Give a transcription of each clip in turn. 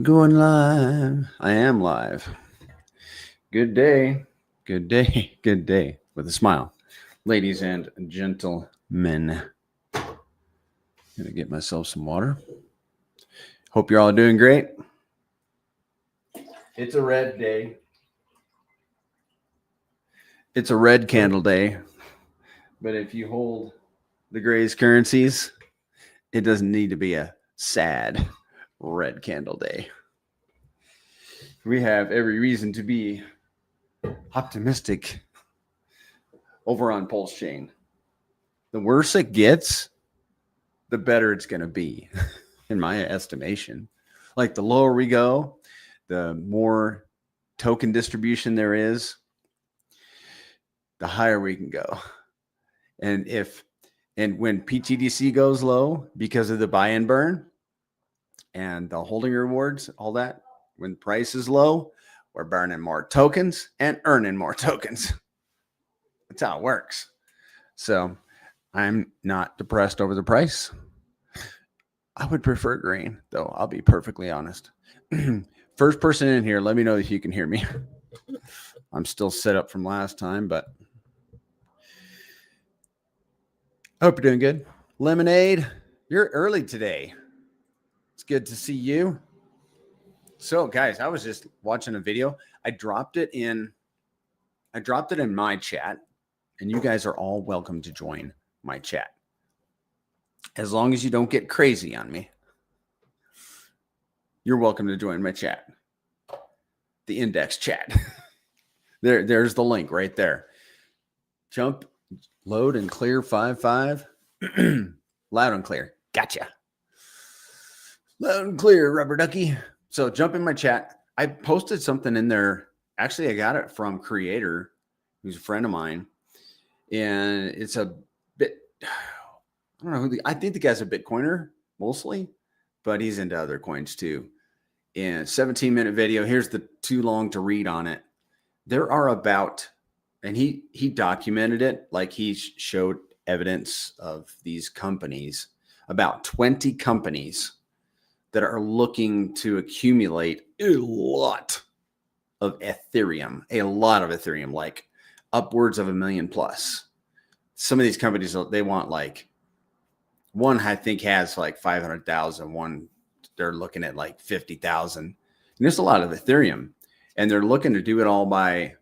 Going live. I am live. Good day. Good day. Good day. With a smile. Ladies and gentlemen. Gonna get myself some water. Hope you're all doing great. It's a red day. It's a red candle day. But if you hold the Gray's currencies, it doesn't need to be a sad red candle day. We have every reason to be optimistic over on PulseChain. The worse it gets, the better it's going to be, in my estimation. Like the lower we go, the more token distribution there is, the higher we can go. And when pTGC goes low because of the buy and burn and the holding rewards, all that, when price is low, we're burning more tokens and earning more tokens. That's how it works. So I'm not depressed over the price. I would prefer green, though. I'll be perfectly honest. First person in here, let me know if you can hear me. I'm still set up from last time, but I hope you're doing good. Lemonade, you're early today. It's good to see you. So, guys, I was just watching a video. I dropped it in my chat, and you guys are all welcome to join my chat. As long as you don't get crazy on me, you're welcome to join my chat. The index chat. There's the link right there. Jump, load, and clear 5.5. Loud and clear. Gotcha. Loud and clear, rubber ducky. So jump in my chat. I posted something in there. Actually, I got it from Creator, who's a friend of mine. And it's a bit, I don't know I think the guy's a Bitcoiner mostly, but he's into other coins too. And 17-minute video. Here's the too long to read on it. There are about, and he documented it, like he showed evidence of these companies, about 20 companies that are looking to accumulate a lot of Ethereum, like upwards of 1 million plus. Some of these companies, they want like, one I think has like 500,000, one they're looking at like 50,000. And there's a lot of Ethereum, and they're looking to do it all by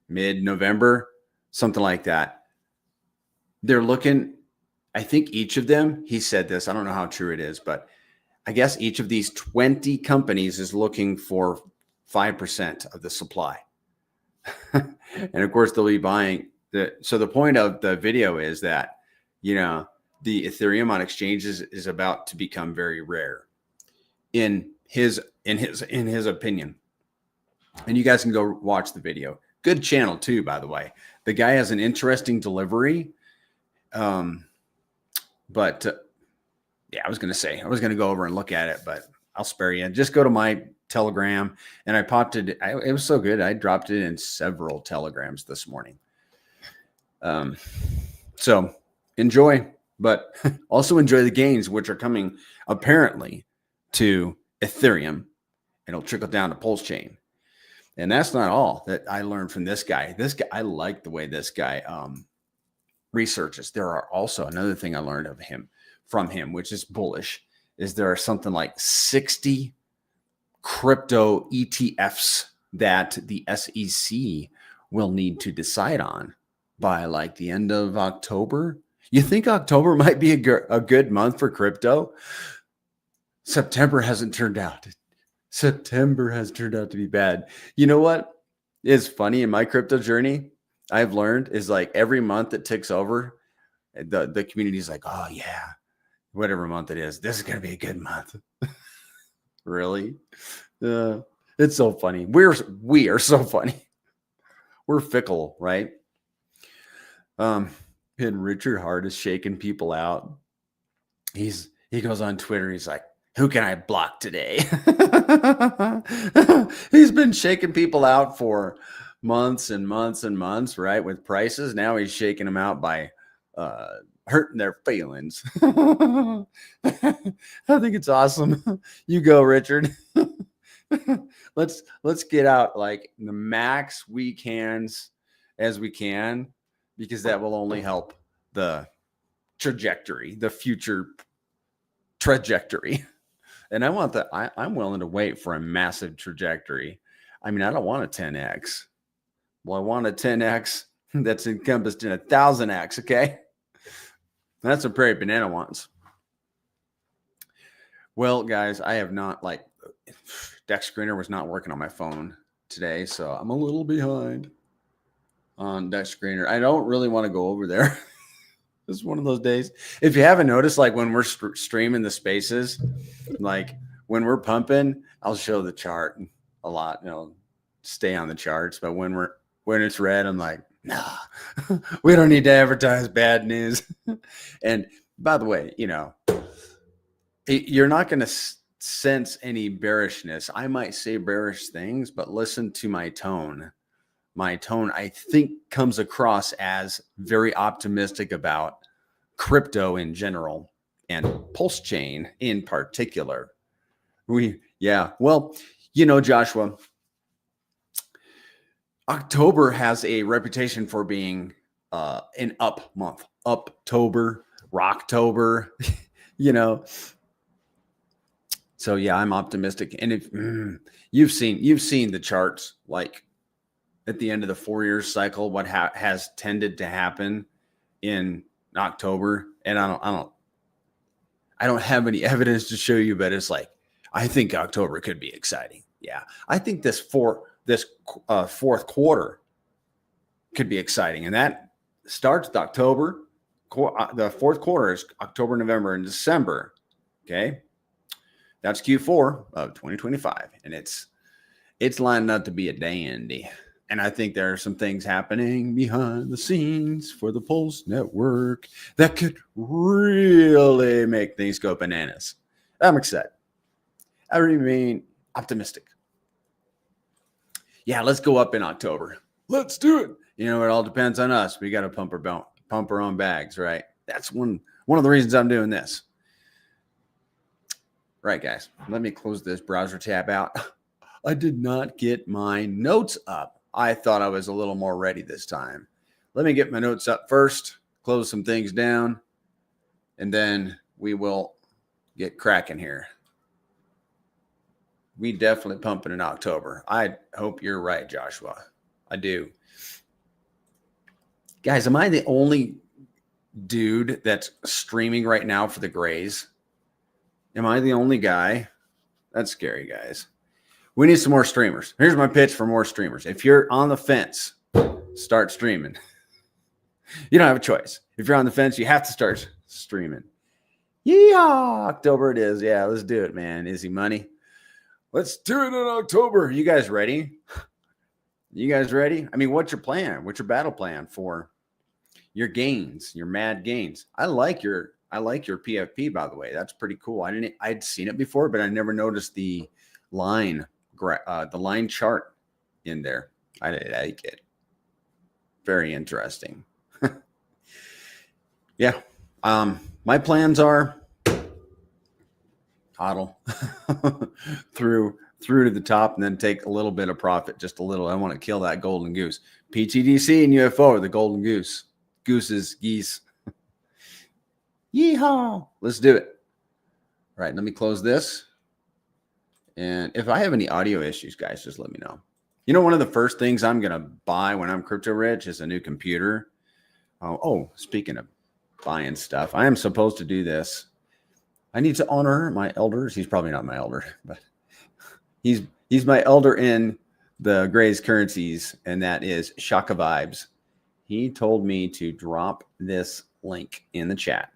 mid-November, something like that. They're looking, I think each of them, he said this, I don't know how true it is, but I guess each of these 20 companies is looking for 5% of the supply. And of course, they'll be buying so the point of the video is that, you know, the Ethereum on exchanges is about to become very rare in his opinion. And you guys can go watch the video. Good channel too, by the way. The guy has an interesting delivery. But yeah, I was going to go over and look at it, but I'll spare you. Just go to my Telegram, and I popped it. It was so good. I dropped it in several Telegrams this morning. So enjoy, but also enjoy the gains, which are coming apparently to Ethereum. It'll trickle down to PulseChain. And that's not all that I learned from this guy. I like the way this guy researches. There are also another thing I learned from him, which is bullish, is there are something like 60 crypto ETFs that the SEC will need to decide on by like the end of October. You think October might be a good month for crypto? September hasn't turned out. September has turned out to be bad. You know what is funny in my crypto journey? I've learned is like every month that ticks over, the community is like, oh yeah, whatever month it is, this is going to be a good month. Really? It's so funny. We are so funny. We're fickle, right? And Richard Hart is shaking people out. He goes on Twitter. He's like, who can I block today? He's been shaking people out for months and months and months, right? With prices. Now he's shaking them out by hurting their feelings. I think it's awesome. You go, Richard. let's get out like the max weekends as we can, because that will only help the trajectory, the future trajectory. And I want that. I'm willing to wait for a massive trajectory. I mean, I don't want a 10x. Well, I want a 10x that's encompassed in a 1000x. Okay. That's what Prairie Banana wants. Well, guys, I have not, like, Deck Screener was not working on my phone today, so I'm a little behind on Deck Screener. I don't really want to go over there. This is one of those days. If you haven't noticed, like when we're streaming the spaces, like when we're pumping, I'll show the chart a lot, stay on the charts. But when it's red, I'm like, nah, we don't need to advertise bad news. And by the way, you're not going to sense any bearishness. I might say bearish things, but listen to my tone. My tone, I think, comes across as very optimistic about crypto in general and PulseChain in particular. Well, Joshua, October has a reputation for being an up month. Uptober, Rocktober, So yeah, I'm optimistic. And if you've seen the charts, like at the end of the 4-year cycle, what has tended to happen in October, and I don't have any evidence to show you, but it's like, I think October could be exciting. Yeah, I think this fourth quarter could be exciting, and that starts with October. The fourth quarter is October, November, and December. Okay, that's Q4 of 2025, and it's lining up to be a dandy. And I think there are some things happening behind the scenes for the Pulse Network that could really make things go bananas. I'm excited. I remain optimistic. Yeah, let's go up in October. Let's do it. It all depends on us. We got to pump our own bags, right? That's one of the reasons I'm doing this. Right, guys. Let me close this browser tab out. I did not get my notes up. I thought I was a little more ready this time. Let me get my notes up first, close some things down, and then we will get cracking here. We definitely pumping in October. I hope you're right, Joshua. I do. Guys, am I the only dude that's streaming right now for the Grays? Am I the only guy? That's scary, guys. We need some more streamers. Here's my pitch for more streamers. If you're on the fence, start streaming. You don't have a choice. If you're on the fence, you have to start streaming. Yeehaw! October it is. Yeah, let's do it, man. Izzy Money. Let's do it in October. You guys ready? You guys ready? I mean, what's your plan? What's your battle plan for your gains, your mad gains? I like your PFP, by the way. That's pretty cool. I'd seen it before, but I never noticed the line chart in there. I like it. Very interesting. Yeah. My plans are hodl through to the top and then take a little bit of profit, just a little. I want to kill that golden goose. pTGC and UFO are the golden goose. Geese. Yeehaw. Let's do it. All right, let me close this. And if I have any audio issues, guys, just let me know. One of the first things I'm going to buy when I'm crypto rich is a new computer. Speaking of buying stuff, I am supposed to do this. I need to honor my elders. He's probably not my elder, but he's my elder in the Gray's Currencies, and that is Shaka Vibes. He told me to drop this link in the chat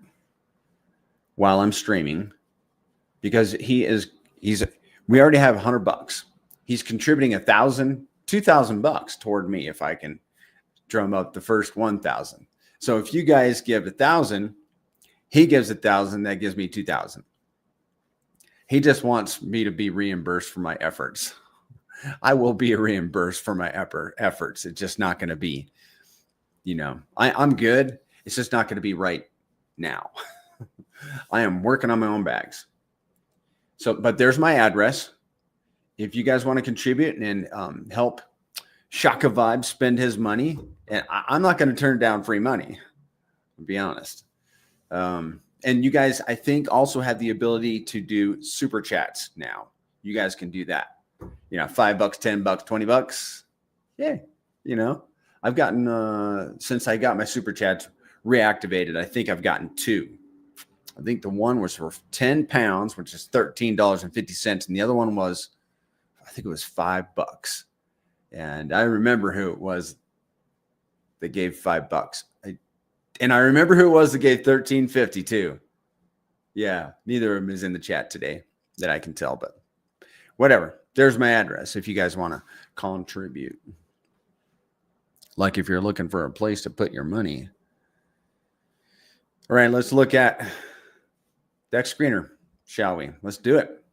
while I'm streaming, because we already have $100. He's contributing $1,000, $2,000 toward me if I can drum up the first 1,000. So if you guys give 1,000, he gives 1,000, that gives me 2,000. He just wants me to be reimbursed for my efforts. I will be reimbursed for my efforts. It's just not going to be, I'm good. It's just not going to be right now. I am working on my own bags. So, but there's my address. If you guys want to contribute and help Shaka Vibe spend his money, and I'm not going to turn down free money, to be honest. And you guys, I think, also have the ability to do super chats now. You guys can do that. $5, $10, $20. Yeah. I've gotten, since I got my super chats reactivated, I think I've gotten 2. I think the one was for 10 pounds, which is $13.50. And the other one was, I think it was $5. And I remember who it was that gave $5. And I remember who it was that gave $13.50 too. Yeah, neither of them is in the chat today that I can tell, but whatever. There's my address if you guys want to contribute. Like if you're looking for a place to put your money. All right, let's look at Dex Screener, shall we? Let's do it.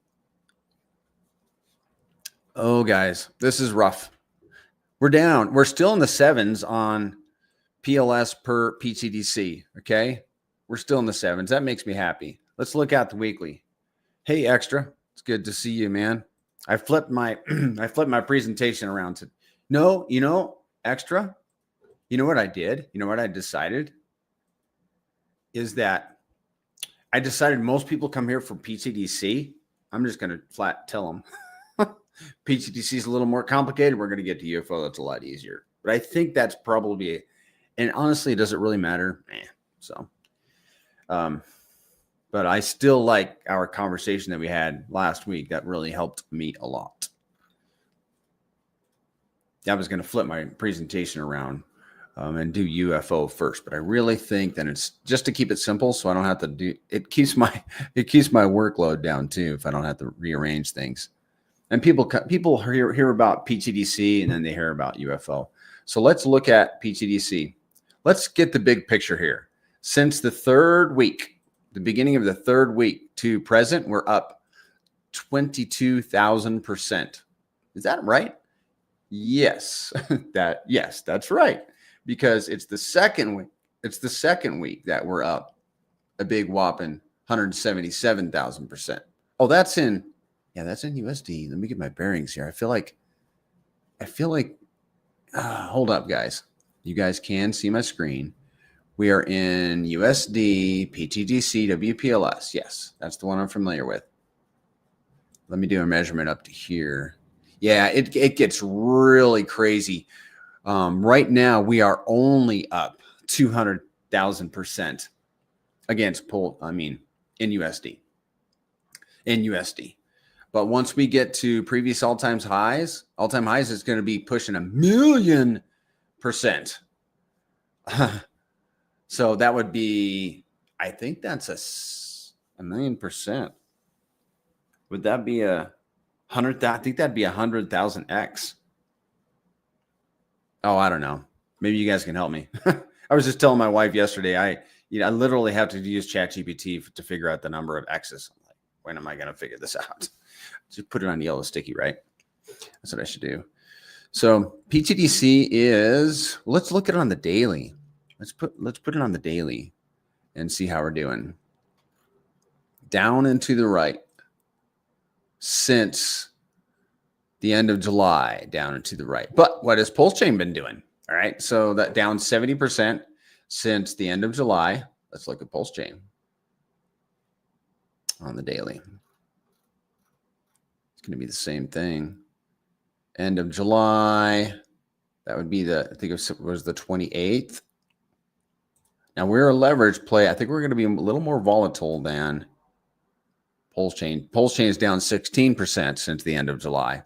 Oh, guys, this is rough. We're down. We're still in the 7s on PLS per pTGC, okay? We're still in the 7s. That makes me happy. Let's look at the weekly. Hey, Extra. It's good to see you, man. I flipped my presentation around to Extra. You know what I did? You know what I decided? Is that I decided most people come here for pTGC. I'm just going to flat tell them pTGC is a little more complicated. We're going to get to UFO. That's a lot easier. But I think that's probably, and honestly, does it really matter? So, but I still like our conversation that we had last week. That really helped me a lot. I was going to flip my presentation around and do UFO first, but I really think that it's just to keep it simple, so I don't have to do it. Keeps my workload down too if I don't have to rearrange things. And people hear about pTGC and then they hear about UFO. So let's look at pTGC. Let's get the big picture here. Since the third week, the beginning of the third week to present, we're up 22,000%. Is that right? Yes, that's right. Because it's the second week. It's the second week that we're up a big whopping 177,000%. Oh, that's in USD. Let me get my bearings here. I feel like hold up, guys. You guys can see my screen. We are in USD, pTGC, WPLS. Yes, that's the one I'm familiar with. Let me do a measurement up to here. Yeah, it gets really crazy. Right now, we are only up 200,000% against in USD. But once we get to previous all-time highs, it's going to be pushing 1,000,000%. So that would be, I think that's a 1,000,000%. Would that be 100,000? I think that'd be 100,000x. Oh, I don't know. Maybe you guys can help me. I was just telling my wife yesterday, I literally have to use ChatGPT to figure out the number of X's. I'm like, when am I going to figure this out? Just put it on yellow sticky, right? That's what I should do. So pTGC is, let's look at it on the daily. Let's put it on the daily and see how we're doing. Down and to the right since the end of July, down and to the right. But what has PulseChain been doing? All right, so that down 70% since the end of July. Let's look at PulseChain on the daily. It's going to be the same thing. End of July, that would be I think it was the 28th. Now we're a leverage play. I think we're going to be a little more volatile than PulseChain. PulseChain is down 16% since the end of July.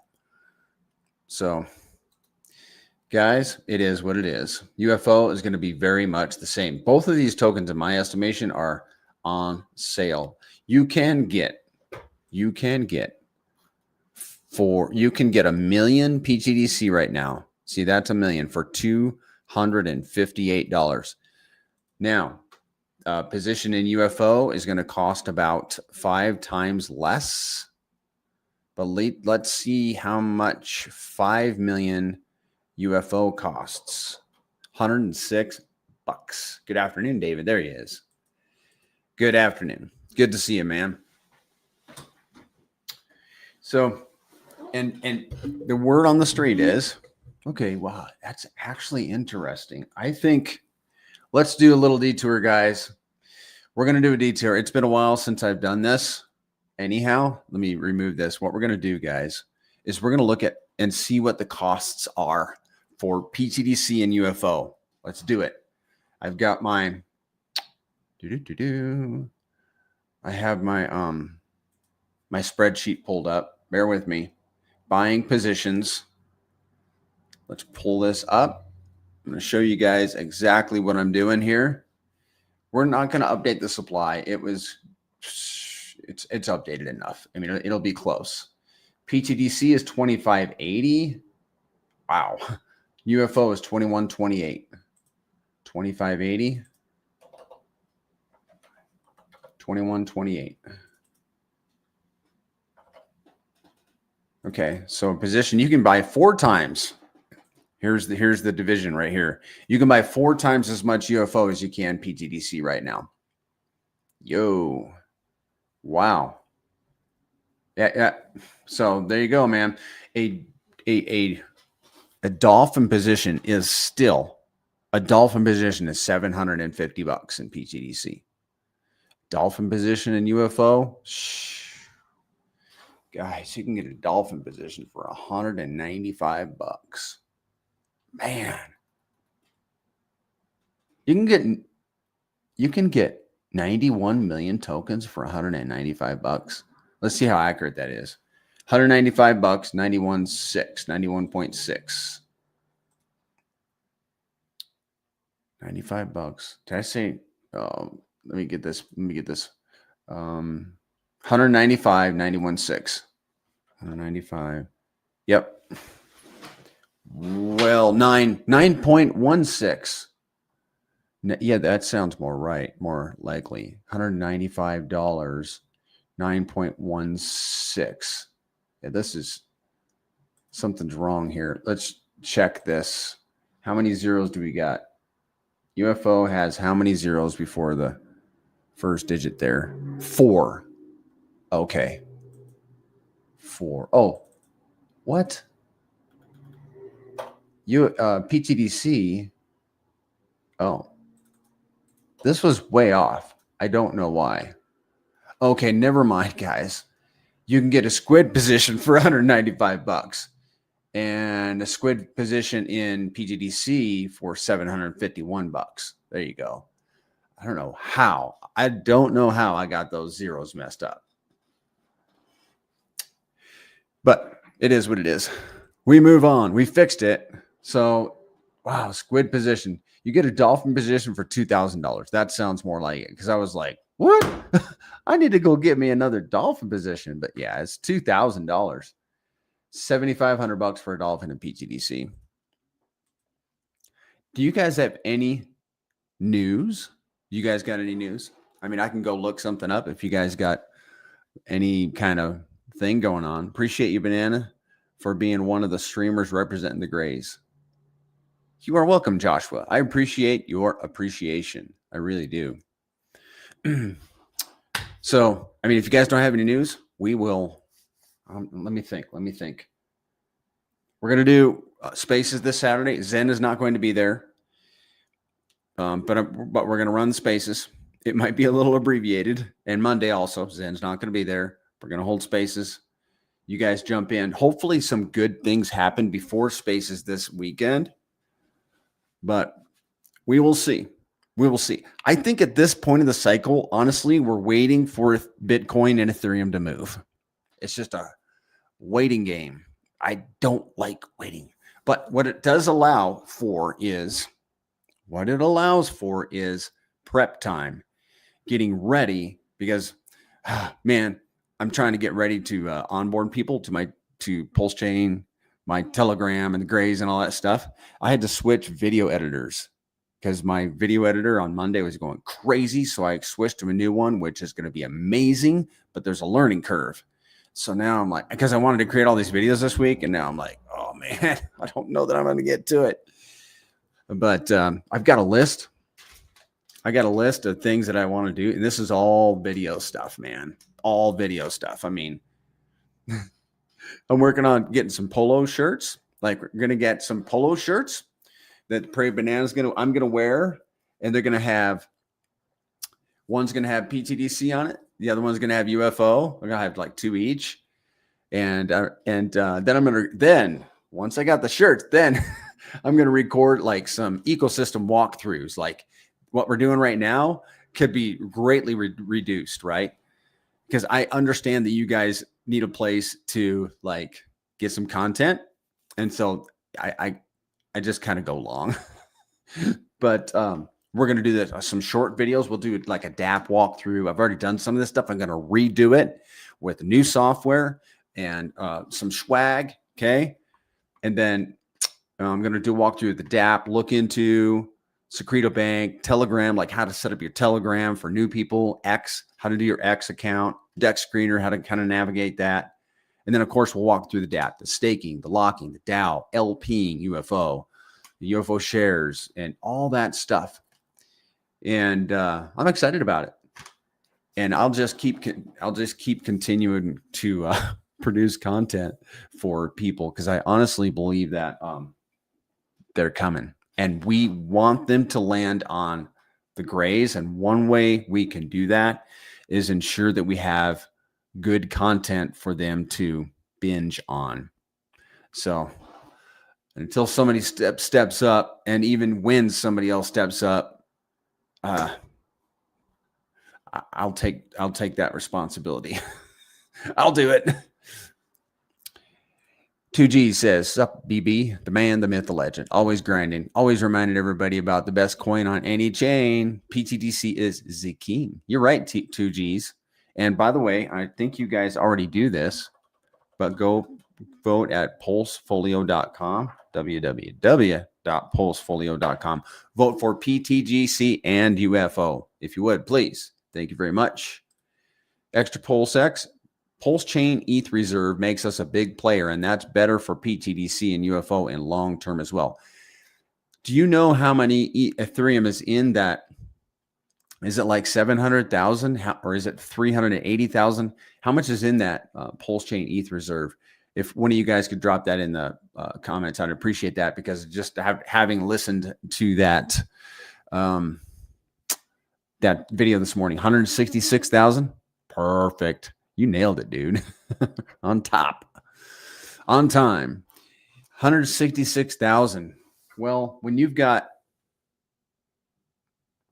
So, guys, it is what it is. UFO is going to be very much the same. Both of these tokens, in my estimation, are on sale. You can get 1 million pTGC right now. See, that's 1 million for $258. Now, position in UFO is going to cost about 5 times less. But let's see how much 5 million UFO costs. $106. Good afternoon, David. There he is. Good afternoon. Good to see you, man. So, and the word on the street is, okay, wow, that's actually interesting. I think let's do a little detour, guys. We're going to do a detour. It's been a while since I've done this. Anyhow, let me remove this. What we're going to do, guys, is we're going to look at and see what the costs are for pTGC and UFO. Let's do it. I've got my I have my my spreadsheet pulled up. Bear with me. Buying positions. Let's pull this up. I'm going to show you guys exactly what I'm doing here. We're not going to update the supply. It's updated enough. I mean, it'll be close. pTGC is 2580. Wow. UFO is 2128. 2580. 2128. Okay, so position you can buy 4 times. Here's the division right here. You can buy 4 times as much UFO as you can pTGC right now. Yo, wow. Yeah. So there you go, man. A dolphin position is still $750 in pTGC. Dolphin position in UFO, guys, you can get a dolphin position for $195. Man, you can get 91 million tokens for $195. Let's see how accurate that is. $195, 91.6. $95. Did I say? Let me get this. 195, 91.6. 195. Yep. Well, 9.16. Yeah, that sounds more right, more likely. $195, 9.16. Yeah, this is something's wrong here. Let's check this. How many zeros do we got? UFO has how many zeros before the first digit there? 4. Okay. 4. Oh, what? pTGC. Oh, this was way off. I don't know why. Okay, never mind, guys. You can get a squid position for $195 and a squid position in pTGC for $751. There you go. I don't know how. I got those zeros messed up. But it is what it is. We move on. We fixed it. So, wow, squid position. You get a dolphin position for $2,000. That sounds more like it, because I was like, what? I need to go get me another dolphin position. But yeah, it's $2,000. $7,500 for a dolphin in pTGC. Do you guys have any news? You guys got any news? I mean, I can go look something up if you guys got any kind of thing going on. Appreciate you, Banana, for being one of the streamers representing the Grays. You are welcome, Joshua. I appreciate your appreciation. I really do. So, I mean, if you guys don't have any news, we will. Let me think. We're going to do spaces this Saturday. Zen is not going to be there. But we're going to run spaces. It might be a little abbreviated. And Monday also, Zen's not going to be there. We're going to hold spaces. You guys jump in. Hopefully some good things happen before spaces this weekend. But we will see. I think at this point in the cycle, honestly, we're waiting for Bitcoin and Ethereum to move. It's just a waiting game. I don't like waiting. But what it allows for is prep time, getting ready, because, man, I'm trying to get ready to onboard people to PulseChain, my Telegram and the Grays and all that stuff. I had to switch video editors because my video editor on Monday was going crazy. So I switched to a new one, which is going to be amazing, but there's a learning curve. So now I'm like, because I wanted to create all these videos this week, and now I'm like, oh man, I don't know that I'm going to get to it. But I've got a list. I got a list of things that I want to do. And this is all video stuff, man. All video stuff. I mean, I'm working on getting some polo shirts. Like, we're going to get some polo shirts that Prairie Banana's I'm going to wear. And they're going to have, one's going to have pTGC on it. The other one's going to have UFO. We're going to have like 2 each. And then I'm going to, once I got the shirts, then I'm going to record like some ecosystem walkthroughs. Like what we're doing right now could be greatly reduced, right? Because I understand that you guys need a place to like get some content. And so I just kind of go long, but we're going to do this, some short videos. We'll do like a DApp walkthrough. I've already done some of this stuff. I'm going to redo it with new software and some swag. Okay. And then I'm going to do a walkthrough of the DApp, look into Secreto Bank, Telegram, like how to set up your Telegram for new people, X, how to do your X account, Dex Screener, how to kind of navigate that. And then, of course, we'll walk through the DApp, the staking, the locking, the DAO, LPing, UFO, the UFO shares, and all that stuff. And I'm excited about it. And I'll just keep continuing to produce content for people because I honestly believe that they're coming. And we want them to land on the grays. And one way we can do that is ensure that we have good content for them to binge on. So until somebody steps up, and even when somebody else steps up, I'll take that responsibility. I'll do it. 2G says, sup, BB, the man, the myth, the legend. Always grinding. Always reminding everybody about the best coin on any chain. pTGC is the king. You're right, 2Gs. And by the way, I think you guys already do this, but go vote at pulsefolio.com, www.pulsefolio.com. Vote for pTGC and UFO, if you would, please. Thank you very much. Extra PulseX. PulseChain ETH reserve makes us a big player, and that's better for pTGC and UFO in long term as well. Do you know how many Ethereum is in that? Is it like 700,000 or is it 380,000? How much is in that PulseChain ETH reserve? If one of you guys could drop that in the comments, I'd appreciate that, because just having listened to that that video this morning, 166,000. Perfect. You nailed it, dude. On top. On time. 166,000. Well, when you've got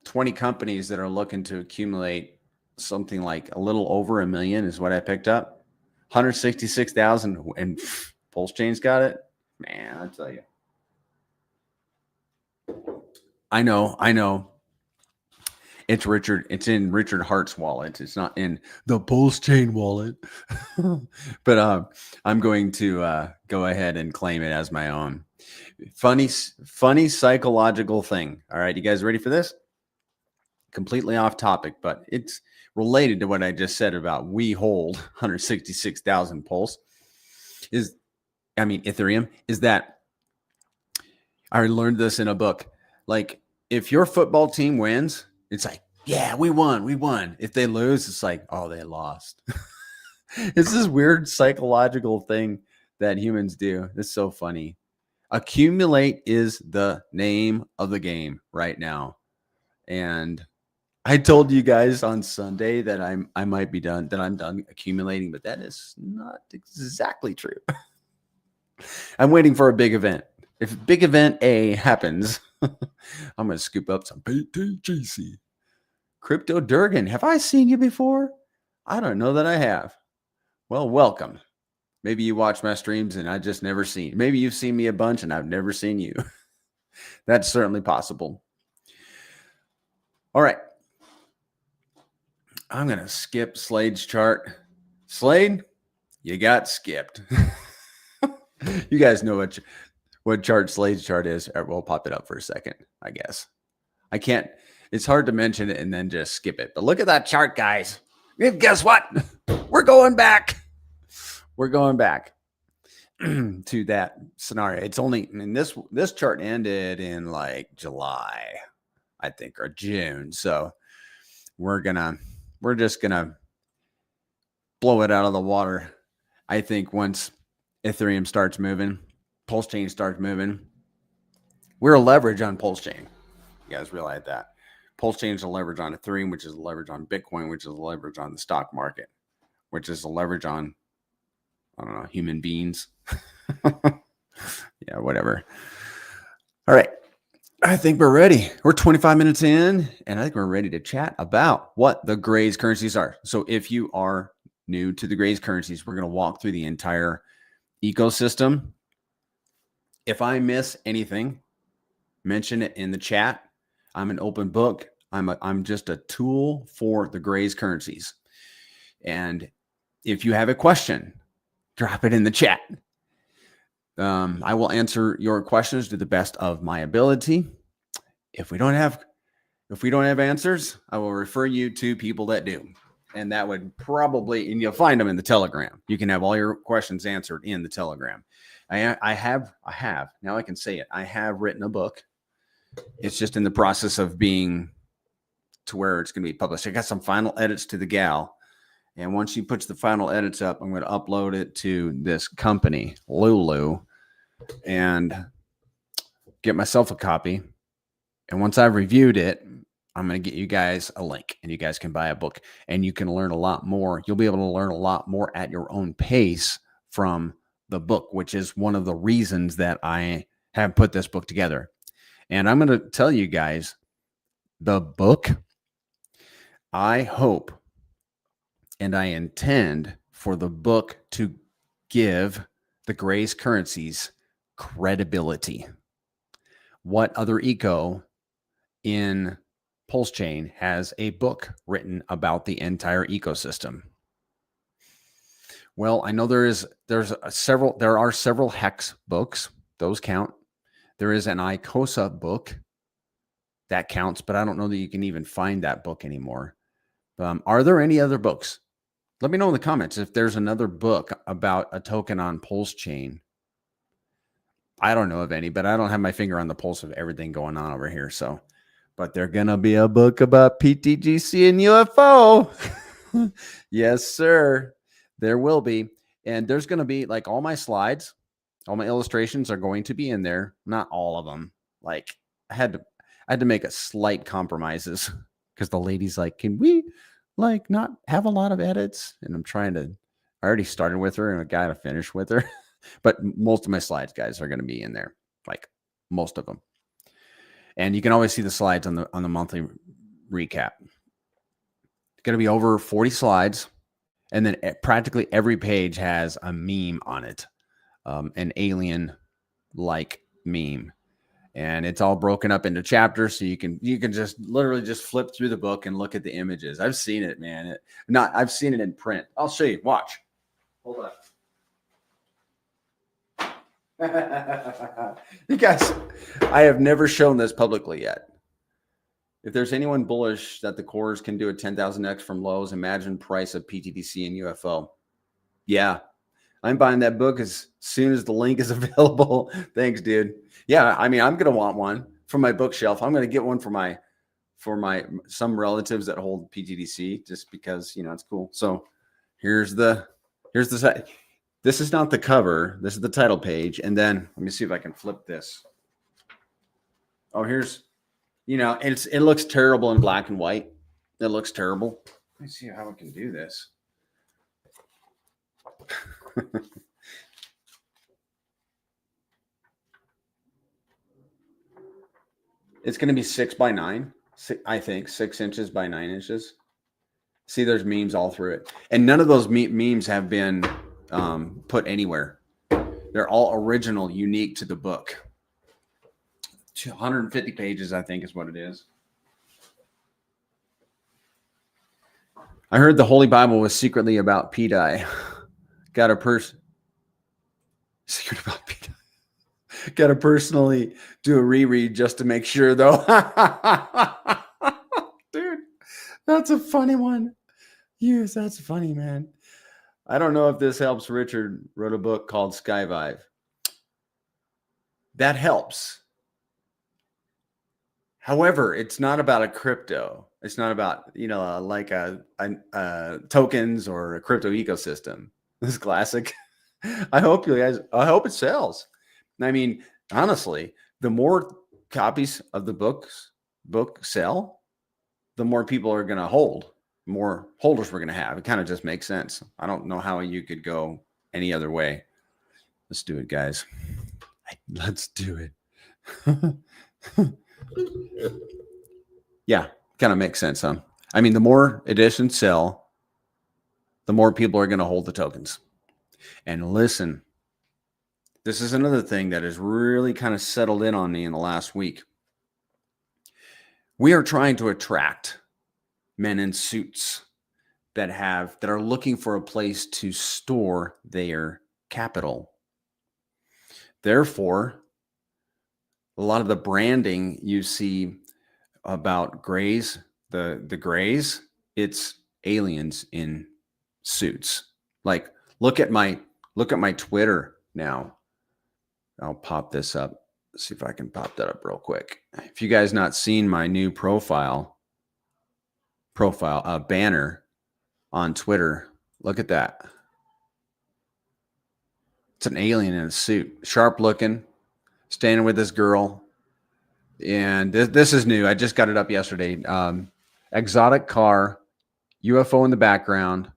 20 companies that are looking to accumulate something like a little over 1 million is what I picked up. 166,000, and PulseChain's got it. Man, I tell you. I know. It's in Richard Hart's wallet. It's not in the PulseChain wallet. But I'm going to go ahead and claim it as my own. Funny psychological thing. All right, you guys ready for this? Completely off topic, but it's related to what I just said about we hold 166,000 Pulse. Ethereum is that I learned this in a book. Like, if your football team wins, it's like, yeah, we won. If they lose, it's like, oh, they lost. It's this weird psychological thing that humans do. It's so funny. Accumulate is the name of the game right now. And I told you guys on Sunday that I might be done, that I'm done accumulating, but that is not exactly true. I'm waiting for a big event. If big event A happens, I'm going to scoop up some pTGC. Crypto Durgan, have I seen you before? I don't know that I have. Well, welcome. Maybe you watch my streams and I just never seen you. Maybe you've seen me a bunch and I've never seen you. That's certainly possible. All right. I'm going to skip Slade's chart. Slade, you got skipped. You guys know what chart Slade's chart is. We'll pop it up for a second, I guess. I can't. It's hard to mention it and then just skip it. But look at that chart, guys. And guess what? We're going back. We're going back to that scenario. It's only, this chart ended in like July. I think, or June. So we're just gonna blow it out of the water. I think once Ethereum starts moving, PulseChain starts moving, we're a leverage on PulseChain. You guys realize that? PulseChain is a leverage on Ethereum, which is a leverage on Bitcoin, which is a leverage on the stock market, which is a leverage on, I don't know, human beings. Yeah, whatever. All right. I think we're ready. We're 25 minutes in, and I think we're ready to chat about what the Gray's currencies are. So if you are new to the Gray's currencies, we're going to walk through the entire ecosystem. If I miss anything, mention it in the chat. I'm an open book. I'm just a tool for the Gray's currencies. And if you have a question, drop it in the chat. I will answer your questions to the best of my ability. If we don't have answers, I will refer you to people that do. And that would probably, and you'll find them in the Telegram. You can have all your questions answered in the Telegram. I have, now I can say it. I have written a book. It's just in the process of being to where it's going to be published. I got some final edits to the gal. And once she puts the final edits up, I'm going to upload it to this company, Lulu, and get myself a copy. And once I've reviewed it, I'm going to get you guys a link, and you guys can buy a book, and you can learn a lot more. You'll be able to learn a lot more at your own pace from the book, which is one of the reasons that I have put this book together. And I'm going to tell you guys, the book, I hope and I intend for the book to give the Gray's currencies credibility. What other eco in PulseChain has a book written about the entire ecosystem? Well, I know there are several Hex books. Those count. There is an ICOSA book that counts, but I don't know that you can even find that book anymore. Are there any other books? Let me know in the comments if there's another book about a token on PulseChain. I don't know of any, but I don't have my finger on the pulse of everything going on over here. So, but there's going to be a book about pTGC and UFO. Yes, sir. There will be. And there's going to be, like, all my slides, all my illustrations are going to be in there. Not all of them. Like, I had to make a slight compromises because the lady's like, can we like not have a lot of edits? And I already started with her and I got to finish with her. But most of my slides, guys, are going to be in there, like most of them. And you can always see the slides on the monthly recap. It's going to be over 40 slides. And then practically every page has a meme on it, an alien-like meme. And it's all broken up into chapters, so you can just literally just flip through the book and look at the images. I've seen it, man. I've seen it in print. I'll show you. Watch. Hold up. You guys, I have never shown this publicly yet. If there's anyone bullish that the cores can do a 10,000x from lows, imagine price of pTGC and UFO. Yeah, I'm buying that book as soon as the link is available. Thanks, dude. Yeah, I mean, I'm going to want one for my bookshelf. I'm going to get one for some relatives that hold pTGC just because, it's cool. So here's the site. This is not the cover. This is the title page. And then let me see if I can flip this. Oh, here's, it looks terrible in black and white. It looks terrible. Let me see how I can do this. It's going to be 6 by 9, I think 6 inches by 9 inches. See, there's memes all through it. And none of those memes have been put anywhere. They're all original, unique to the book. 250 pages, I think, is what it is. I heard the Holy Bible was secretly about PDI. Got a secret about PDI. Got to personally do a reread just to make sure, though. Dude, that's a funny one. Yes, that's funny, man. I don't know if this helps. Richard wrote a book called Skyvive. That helps. However, it's not about a crypto. It's not about, like tokens or a crypto ecosystem. This is classic. I hope it sells. I mean, honestly, the more copies of the book sell, the more people are going to hold, more holders we're going to have. It kind of just makes sense. I don't know how you could go any other way. Let's do it, guys. Let's do it. Yeah, kind of makes sense, huh? I mean, the more editions sell, the more people are going to hold the tokens. And listen, this is another thing that has really kind of settled in on me in the last week. We are trying to attract men in suits that are looking for a place to store their capital. Therefore, a lot of the branding you see about grays, the grays, it's aliens in suits. Like, look at my Twitter now. I'll pop this up. Let's see if I can pop that up real quick. If you guys not seen my new profile banner on Twitter, look at that. It's an alien in a suit, sharp looking, standing with this girl. And this is new. I just got it up yesterday. Exotic car, UFO in the background.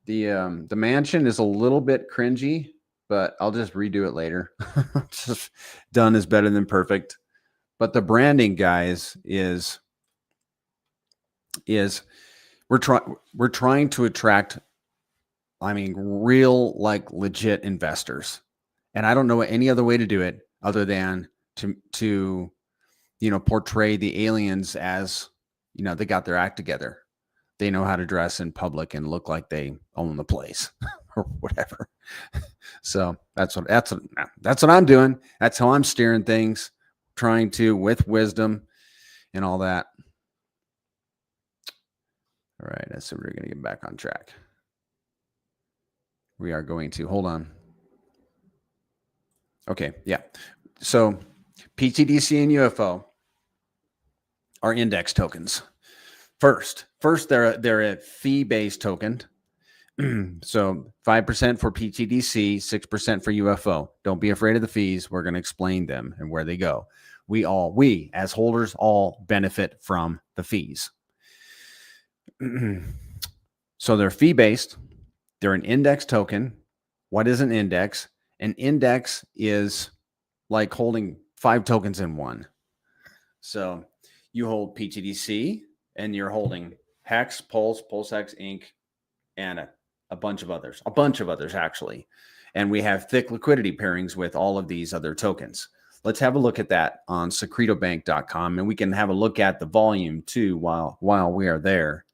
The mansion is a little bit cringy, but I'll just redo it later. Just done is better than perfect. But the branding, guys, is we're trying to attract, real, like, legit investors. And I don't know any other way to do it other than to portray the aliens as, they got their act together. They know how to dress in public and look like they own the place or whatever. So that's what I'm doing. That's how I'm steering things, trying to, with wisdom and all that. All right. That's so we're going to get back on track. We are going to, hold on. Okay. Yeah. So pTGC and UFO are index tokens. First, they're a fee-based token. So 5% for pTGC, 6% for UFO. Don't be afraid of the fees. We're going to explain them and where they go. We as holders all benefit from the fees. So they're fee-based. They're an index token. What is an index? An index is like holding 5 tokens in one. So you hold pTGC and you're holding Hex, Pulse, PulseX, Inc., and a bunch of others actually. And we have thick liquidity pairings with all of these other tokens. Let's have a look at that on secretobank.com, and we can have a look at the volume too while we are there.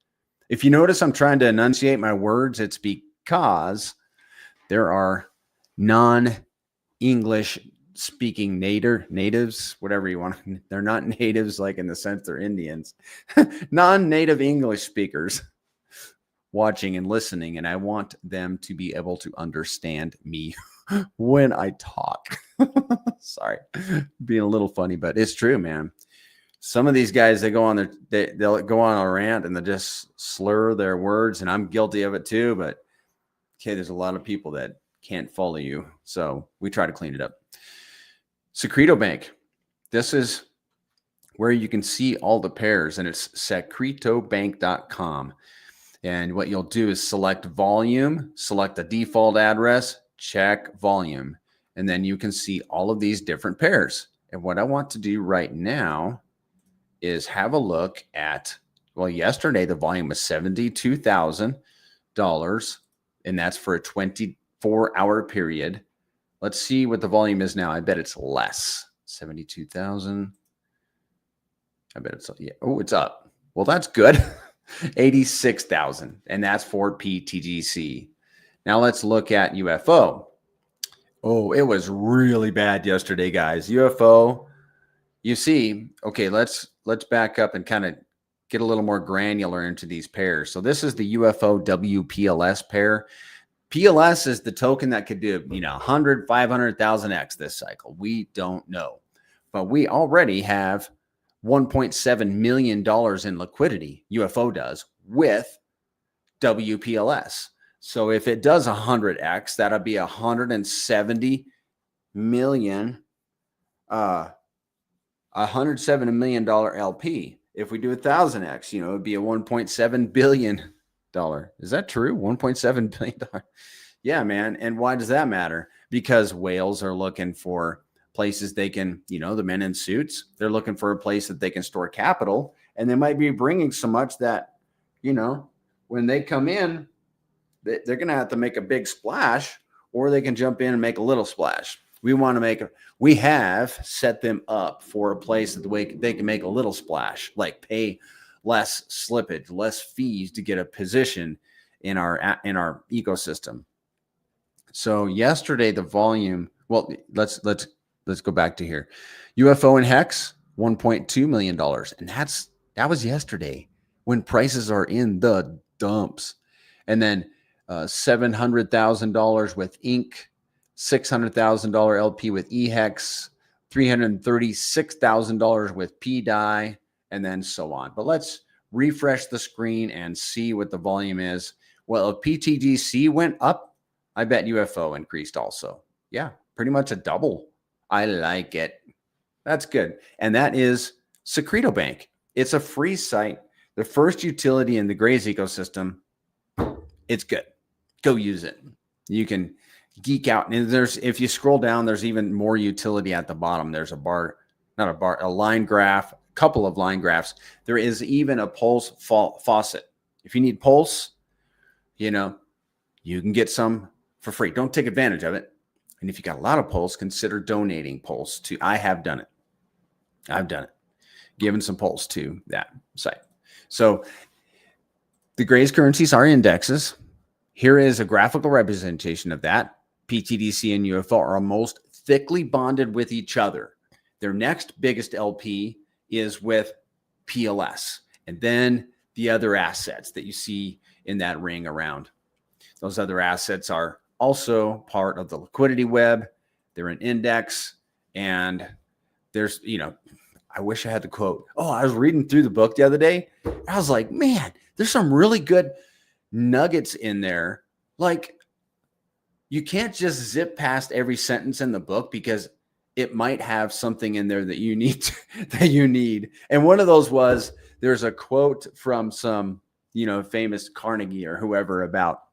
If you notice I'm trying to enunciate my words, it's because there are non-English speaking natives, whatever you want. They're not natives like in the sense they're Indians, non-native English speakers watching and listening, and I want them to be able to understand me when I talk. Sorry, being a little funny, but it's true, man. Some of these guys, they'll go on a rant and they'll just slur their words, and I'm guilty of it too. But okay, there's a lot of people that can't follow you, so we try to clean it up. Secreto Bank. This is where you can see all the pairs, and it's secretobank.com. And what you'll do is select volume, select the default address, check volume, and then you can see all of these different pairs. And what I want to do right now is have a look at, well, yesterday the volume was $72,000, and that's for a 24-hour period. Let's see what the volume is now. I bet it's less. 72,000. I bet it's, yeah. Oh, it's up. Well, that's good. 86,000, and that's for pTGC. Now let's look at UFO. Oh, it was really bad yesterday, guys. UFO, you see, okay, let's back up and kind of get a little more granular into these pairs. So this is the UFO WPLS pair. PLS is the token that could do, 100, 500,000x this cycle. We don't know, but we already have $1.7 million in liquidity, UFO does, with WPLS. So if it does 100x, that'll be 170 million, $107 million LP. If we do 1,000x, it'd be a $1.7 billion. Is that true? $1.7 billion. Yeah, man. And why does that matter? Because whales are looking for places they can, the men in suits, they're looking for a place that they can store capital. And they might be bringing so much that, when they come in, they're going to have to make a big splash, or they can jump in and make a little splash. We have set them up for a place that they can make a little splash, like pay less slippage, less fees to get a position in our ecosystem. So yesterday, the volume, well, let's go back to here. UFO and Hex, $1.2 million. And that was yesterday when prices are in the dumps. And then $700,000 with Inc., $600,000 LP with eHex, $336,000 with PDI, and then so on. But let's refresh the screen and see what the volume is. Well, if pTGC went up, I bet UFO increased also. Yeah, pretty much a double. I like it. That's good. And that is Secreto Bank. It's a free site, the first utility in the Grays ecosystem. It's good. Go use it. You can geek out. And if you scroll down, there's even more utility at the bottom. There's a line graph, a couple of line graphs. There is even a Pulse faucet. If you need Pulse, you can get some for free. Don't take advantage of it. And if you got a lot of Pulse, consider donating Pulse to. I have done it. I've done it. Given some Pulse to that site. So the Grays currencies are indexes. Here is a graphical representation of that. pTGC and UFO are most thickly bonded with each other. Their next biggest LP is with PLS, and then the other assets that you see in that ring around. Those other assets are also part of the liquidity web. They're an index, and there's, I wish I had the quote. Oh, I was reading through the book the other day. I was like, man, there's some really good nuggets in there. Like, you can't just zip past every sentence in the book because it might have something in there that you need. And one of those was, there's a quote from some, famous Carnegie or whoever about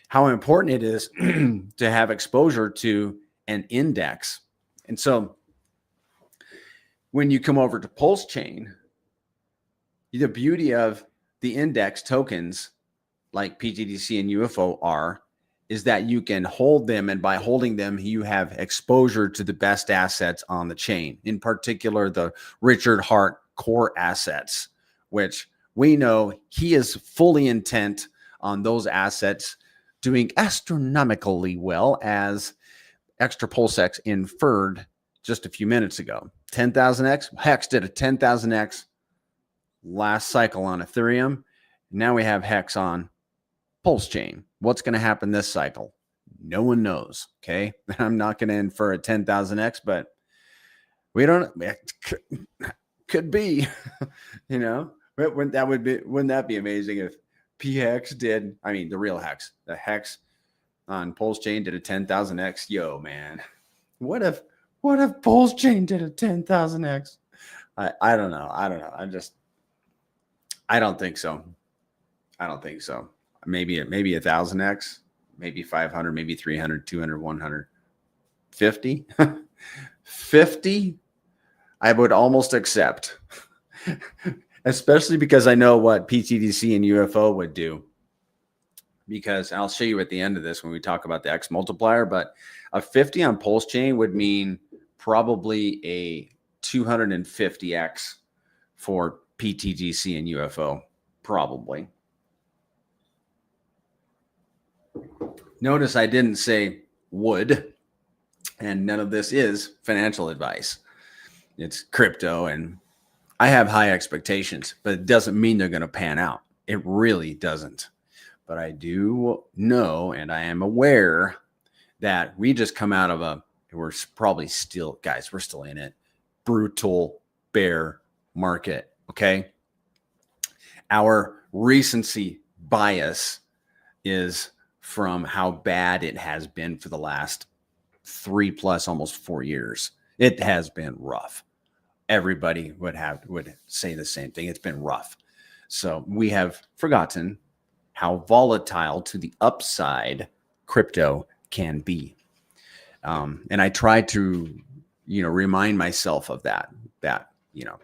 how important it is to have exposure to an index. And so when you come over to PulseChain, the beauty of the index tokens like pTGC and UFO is that you can hold them, and by holding them, you have exposure to the best assets on the chain, in particular the Richard Hart core assets, which we know he is fully intent on those assets doing astronomically well, as Extra PulseX inferred just a few minutes ago. 10,000x, Hex did a 10,000x last cycle on Ethereum. Now we have Hex on PulseChain. What's going to happen this cycle? No one knows. Okay. I'm not going to infer a 10,000x, but we don't, could be, wouldn't that be amazing if PHEX did, the real Hex, the Hex on PulseChain did a 10,000x. Yo, man, what if PulseChain did a 10,000x? I don't know. I don't think so. Maybe 1,000x, maybe 500, maybe 300, 200, 100, 50, 50. I would almost accept, especially because I know what pTGC and UFO would do. Because I'll show you at the end of this when we talk about the X multiplier, but a 50 on PulseChain would mean probably a 250x for pTGC and UFO, probably. Notice I didn't say would, and none of this is financial advice. It's crypto, and I have high expectations, but it doesn't mean they're going to pan out. It really doesn't. But I do know, and I am aware that we just come out of we're probably still, guys, we're still in it, brutal bear market. Okay. Our recency bias is from how bad it has been for the last 3+ almost 4 years. It has been rough. Everybody would say the same thing. It's been rough. So we have forgotten how volatile to the upside crypto can be. And I try to, remind myself of that,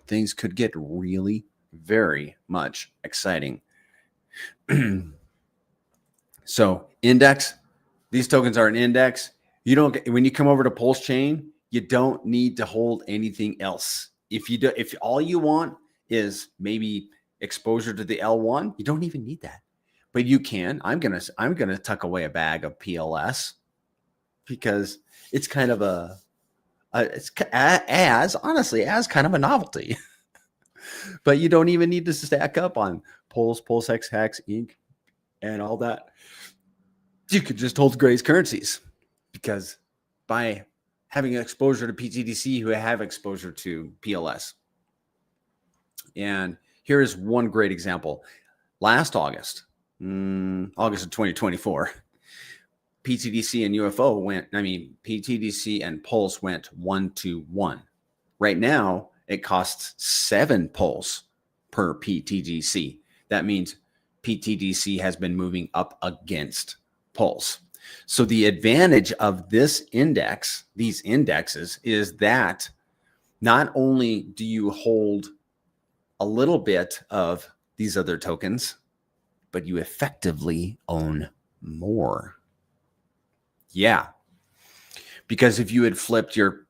things could get really very much exciting. So index, these tokens are an index. When you come over to PulseChain, you don't need to hold anything else. If all you want is maybe exposure to the L1, you don't even need that. But you can. I'm gonna tuck away a bag of PLS because it's kind of it's as kind of a novelty. But you don't even need to stack up on PulseX, Hex, Inc., and all that. You could just hold Gray's currencies, because by having exposure to pTGC, who have exposure to PLS. And here is one great example. Last August of 2024, pTGC and pTGC and Pulse went 1-to-1. Right now, it costs 7 Pulse per pTGC. That means pTGC has been moving up against Pulse. So the advantage of these indexes, is that not only do you hold a little bit of these other tokens, but you effectively own more. Yeah. Because if you had flipped your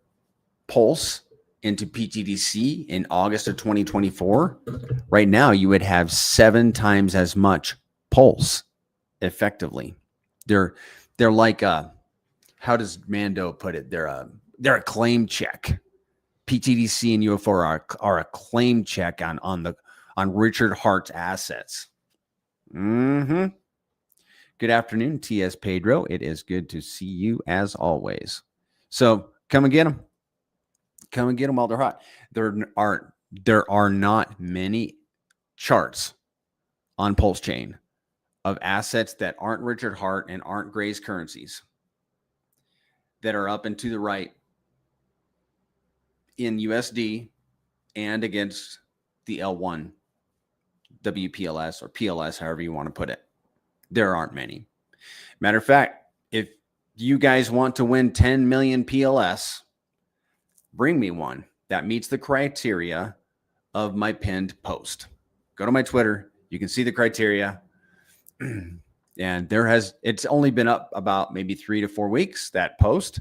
Pulse into pTGC in August of 2024, right now you would have 7 times as much Pulse effectively. They're like how does Mando put it? They're a claim check. pTGC and UFO are a claim check on Richard Hart's assets. Good afternoon, TS Pedro. It is good to see you as always. So come and get them. Come and get them while they're hot. There are not many charts on PulseChain of assets that aren't Richard Hart and aren't Gray's currencies that are up and to the right in USD and against the L1 WPLS or PLS, however you want to put it. There aren't many. Matter of fact, if you guys want to win 10 million PLS, bring me one that meets the criteria of my pinned post. Go to my Twitter. You can see the criteria. And it's only been up about maybe 3 to 4 weeks, that post,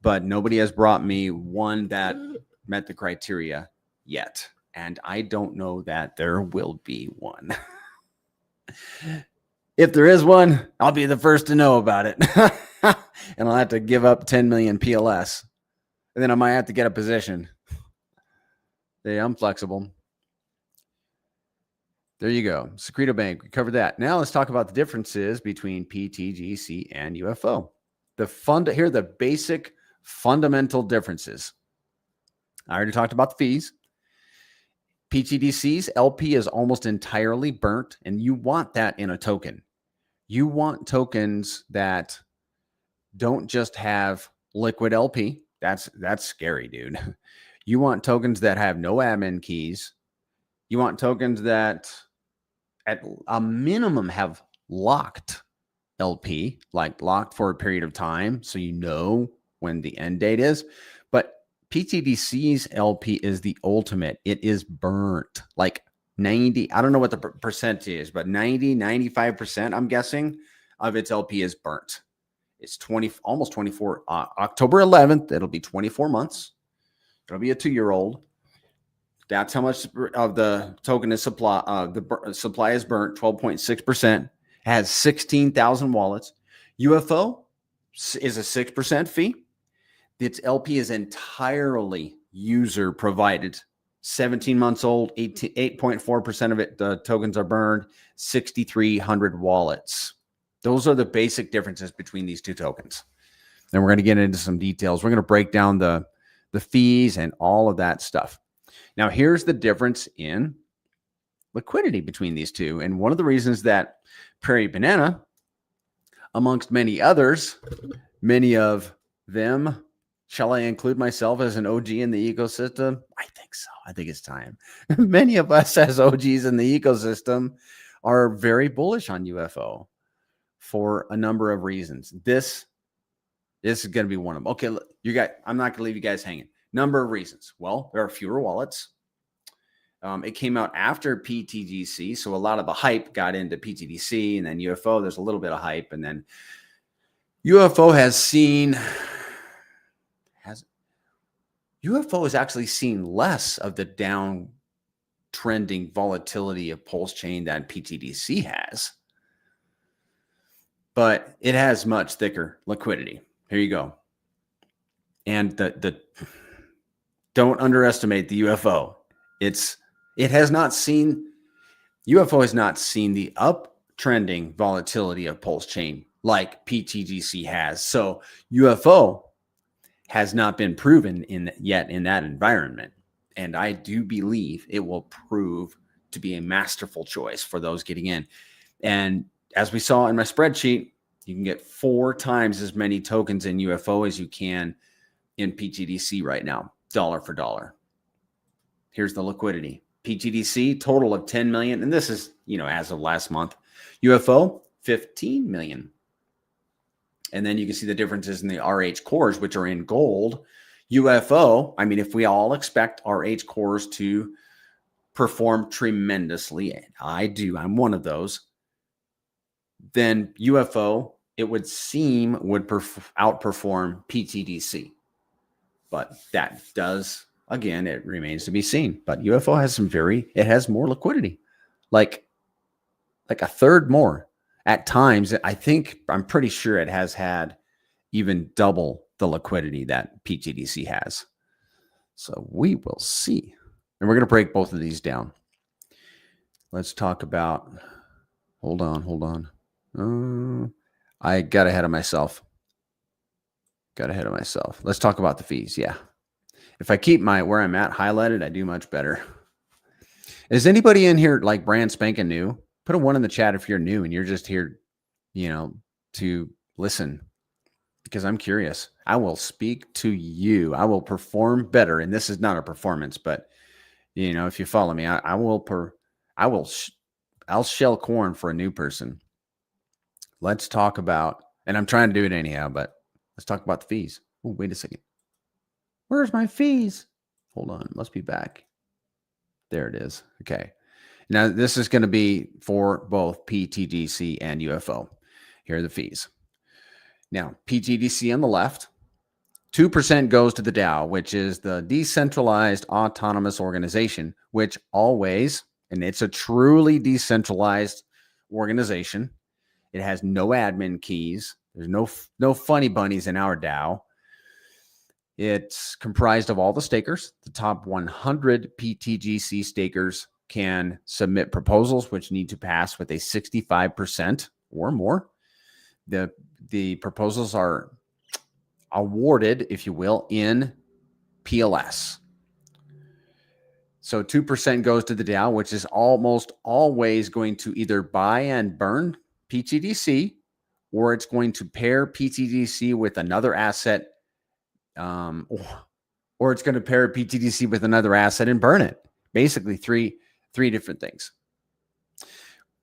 but nobody has brought me one that met the criteria yet. And I don't know that there will be one. If there is one, I'll be the first to know about it. And I'll have to give up 10 million PLS. And then I might have to get a position. Yeah, I'm flexible. There you go. Secreto Bank. We covered that. Now let's talk about the differences between pTGC and UFO. Here are the basic fundamental differences. I already talked about the fees. pTGC's LP is almost entirely burnt, and you want that in a token. You want tokens that don't just have liquid LP. That's scary, dude. You want tokens that have no admin keys. You want tokens that at a minimum have locked LP, like locked for a period of time, so you know when the end date is. But pTGC's LP is the ultimate. It is burnt. Like 90, I don't know what the percent is, but 95%, I'm guessing, of its LP is burnt. It's almost 24. October 11th, it'll be 24 months. It'll be a 2-year-old. That's how much of the token is supply. The supply is burnt. 12.6%. Has 16,000 wallets. UFO is a 6% fee. Its LP is entirely user provided. 17 months old. 8.4% of it. The tokens are burned. 6,300 wallets. Those are the basic differences between these two tokens. Then we're going to get into some details. We're going to break down the fees and all of that stuff. Now, here's the difference in liquidity between these two. And one of the reasons that Prairie Banana, amongst many others, many of them, shall I include myself as an OG in the ecosystem? I think so. I think it's time. Many of us as OGs in the ecosystem are very bullish on UFO for a number of reasons. This is going to be one of them. Okay, I'm not going to leave you guys hanging. Number of reasons. Well, there are fewer wallets. It came out after pTGC, so a lot of the hype got into pTGC, and then UFO. There's a little bit of hype, and then UFO has actually seen less of the downtrending volatility of PulseChain than pTGC has, but it has much thicker liquidity. Here you go. And don't underestimate the UFO. UFO has not seen the uptrending volatility of PulseChain like pTGC has. So UFO has not been proven yet in that environment. And I do believe it will prove to be a masterful choice for those getting in. And as we saw in my spreadsheet, you can get 4 times as many tokens in UFO as you can in pTGC right now, dollar for dollar. Here's the liquidity. pTGC, total of 10 million. And this is, as of last month. UFO, 15 million. And then you can see the differences in the RH cores, which are in gold. UFO, if we all expect RH cores to perform tremendously, and I do, I'm one of those, then UFO, it would seem, would outperform pTGC. But that does, again, it remains to be seen. But UFO has it has more liquidity, like a third more. At times, I'm pretty sure it has had even double the liquidity that pTGC has. So we will see. And we're going to break both of these down. Let's talk about, hold on. I got ahead of myself. Let's talk about the fees. Yeah. If I keep where I'm at highlighted, I do much better. Is anybody in here like brand spanking new? Put a 1 in the chat if you're new and you're just here, to listen, because I'm curious. I will speak to you. I will perform better. And this is not a performance, but if you follow me, I'll shell corn for a new person. Let's talk about, and I'm trying to do it anyhow, but let's talk about the fees. Oh, wait a second. Where's my fees? Hold on. It must be back. There it is. Okay. Now, this is going to be for both pTGC and UFO. Here are the fees. Now, pTGC on the left, 2% goes to the DAO, which is the decentralized autonomous organization, which always, and it's a truly decentralized organization. It has no admin keys. There's no funny bunnies in our DAO. It's comprised of all the stakers. The top 100 pTGC stakers can submit proposals, which need to pass with a 65% or more. The proposals are awarded, if you will, in PLS. So 2% goes to the DAO, which is almost always going to either buy and burn pTGC, or it's going to pair pTGC with another asset, or it's going to pair pTGC with another asset and burn it. Basically, three different things.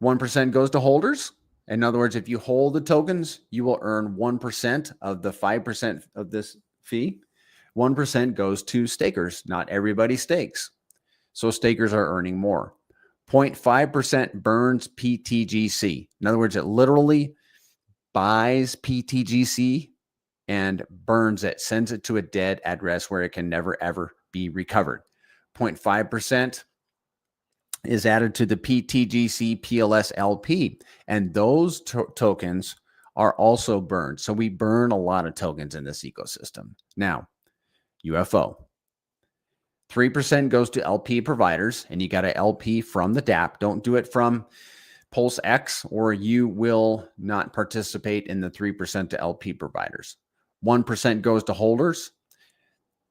1% goes to holders. In other words, if you hold the tokens, you will earn 1% of the 5% of this fee. 1% goes to stakers. Not everybody stakes, so stakers are earning more. 0.5% burns pTGC. In other words, it literally buys pTGC and burns it, sends it to a dead address where it can never, ever be recovered. 0.5% is added to the pTGC PLS LP, and those tokens are also burned. So we burn a lot of tokens in this ecosystem. Now, UFO. 3% goes to LP providers, and you got an LP from the DApp. Don't do it from PulseX, or you will not participate in the 3% to LP providers. 1% goes to holders.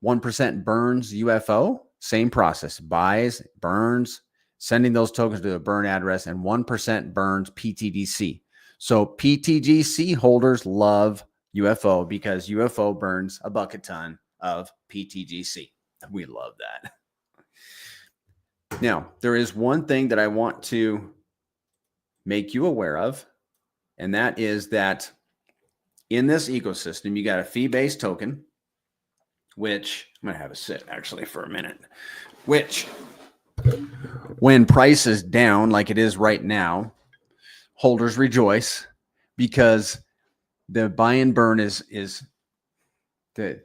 1% burns UFO, same process, buys, burns, sending those tokens to a burn address, and 1% burns pTGC. So pTGC holders love UFO because UFO burns a bucket ton of pTGC. We love that. Now, there is one thing that I want to make you aware of, and that is that in this ecosystem, you got a fee-based token, which I'm going to have a sit actually for a minute, which when price is down like it is right now, holders rejoice because the buy and burn is the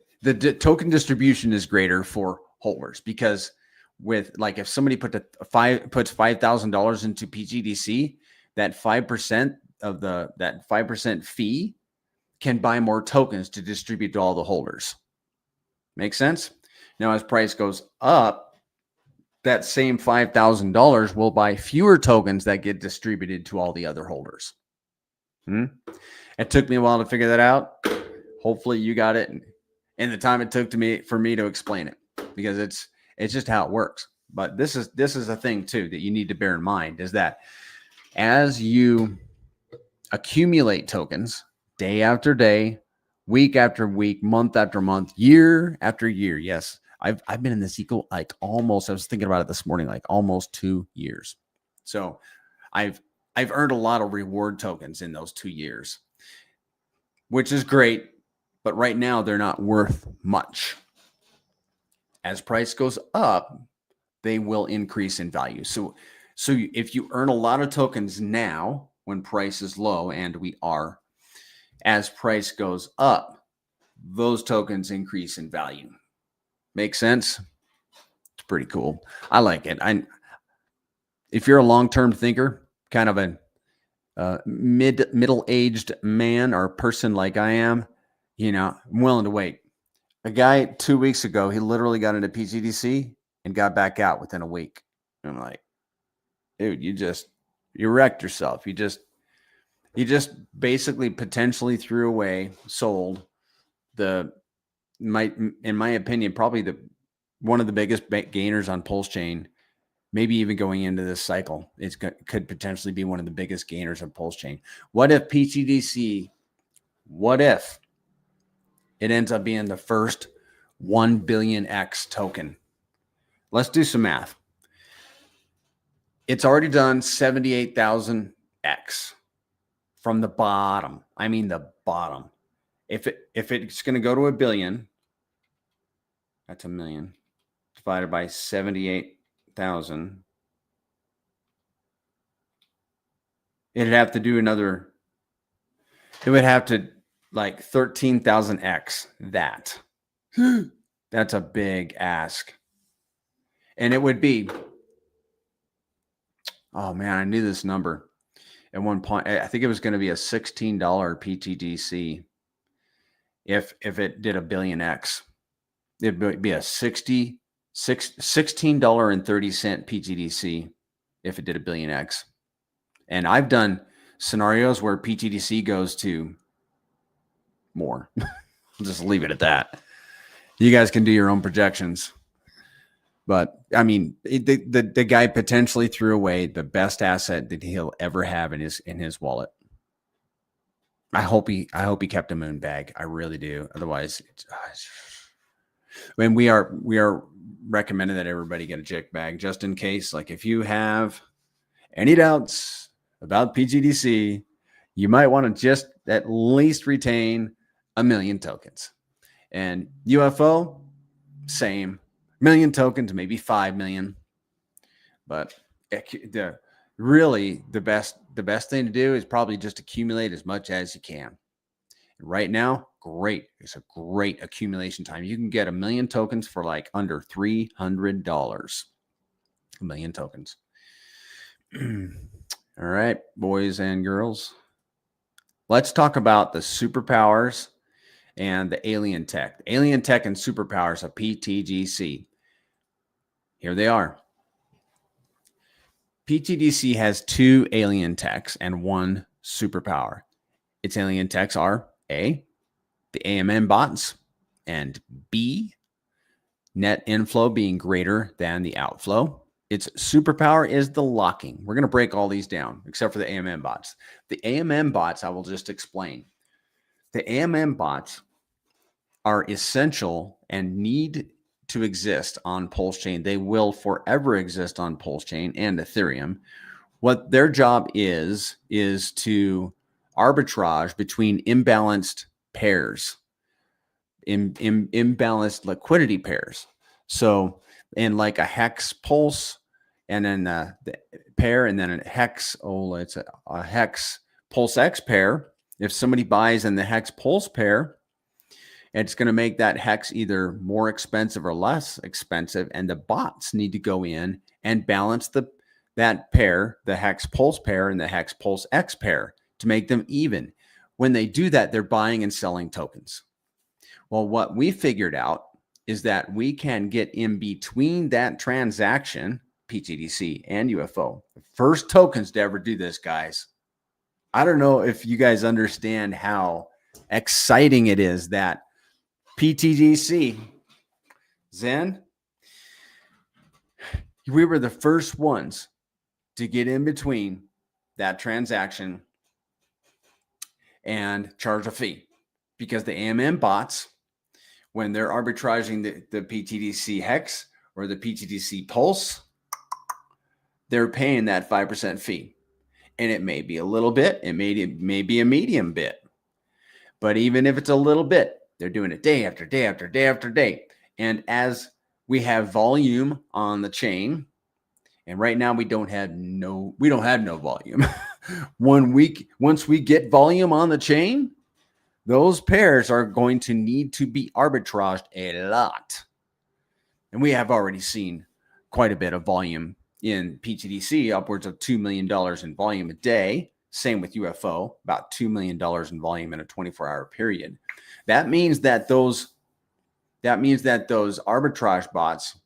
token distribution is greater for holders, because with like if somebody puts $5,000 into pTGC, that 5% of that 5% fee can buy more tokens to distribute to all the holders. Make sense? Now, as price goes up, that same $5,000 will buy fewer tokens that get distributed to all the other holders. It took me a while to figure that out. Hopefully you got it in the time it took for me to explain it, because it's just how it works. But this is a thing too that you need to bear in mind, is that as you accumulate tokens day after day, week after week, month after month, year after year. Yes, I've been in this like almost, I was thinking about it this morning, like almost 2 years. So I've earned a lot of reward tokens in those 2 years, which is great. But right now they're not worth much. As price goes up, they will increase in value. So if you earn a lot of tokens now when price is low, and we are, as price goes up, those tokens increase in value. Make sense? It's pretty cool. I like it. If you're a long-term thinker, kind of a middle-aged man or person like I am, I'm willing to wait. A guy 2 weeks ago, he literally got into pTGC and got back out within a week. And I'm like, dude, you wrecked yourself. You just basically potentially threw away, sold in my opinion, probably one of the biggest gainers on PulseChain, maybe even going into this cycle. Could potentially be one of the biggest gainers on PulseChain. What if pTGC, it ends up being the first 1 billion X token? Let's do some math. It's already done 78,000 X from the bottom. I mean, the bottom. If it's going to go to 1 billion, that's 1 million divided by 78,000. It would have to like 13,000x that. That's a big ask. And it would be, oh man, I knew this number. At one point, I think it was going to be a $16 pTGC. If it did 1 billion X, it would be a $16.30 pTGC if it did 1 billion X. And I've done scenarios where pTGC goes to more. I'll just leave it at that. You guys can do your own projections. But I mean, the guy potentially threw away the best asset that he'll ever have in his wallet. I hope he kept a moon bag. I really do. Otherwise, we are recommending that everybody get a JIC bag just in case. Like if you have any doubts about pTGC, you might want to just at least retain 1 million tokens. And UFO, same. 1 million tokens, maybe 5 million. But the best thing to do is probably just accumulate as much as you can. And right now, great. It's a great accumulation time. You can get 1 million tokens for like under $300. 1 million tokens. All right, boys and girls. Let's talk about the superpowers and the alien tech. Alien tech and superpowers of pTGC. Here they are. pTGC has 2 alien techs and 1 superpower. Its alien techs are A, the AMM bots, and B, net inflow being greater than the outflow. Its superpower is the locking. We're going to break all these down, except for the AMM bots. The AMM bots, I will just explain. The AMM bots are essential and need to exist on PulseChain. They will forever exist on PulseChain and Ethereum. What their job is to arbitrage between imbalanced pairs, imbalanced liquidity pairs. So in like a hex pulse and then the pair and then a hex, it's a hex pulse X pair. If somebody buys in the hex pulse pair, it's going to make that hex either more expensive or less expensive. And the bots need to go in and balance that pair, the hex pulse pair and the hex pulse X pair, to make them even. When they do that, they're buying and selling tokens. Well, what we figured out is that we can get in between that transaction, pTGC and UFO. The first tokens to ever do this, guys. I don't know if you guys understand how exciting it is that pTGC, Zen, we were the first ones to get in between that transaction and charge a fee, because the AMM bots, when they're arbitraging the pTGC hex or the pTGC pulse, they're paying that 5% fee. And it may be a little bit, it may be a medium bit. But even if it's a little bit, they're doing it day after day after day after day. And as we have volume on the chain, and right now we don't have no volume. Once we get volume on the chain, those pairs are going to need to be arbitraged a lot. And we have already seen quite a bit of volume in pTGC, upwards of $2 million in volume a day. Same with UFO, about $2 million in volume in a 24-hour period. That means that those arbitrage bots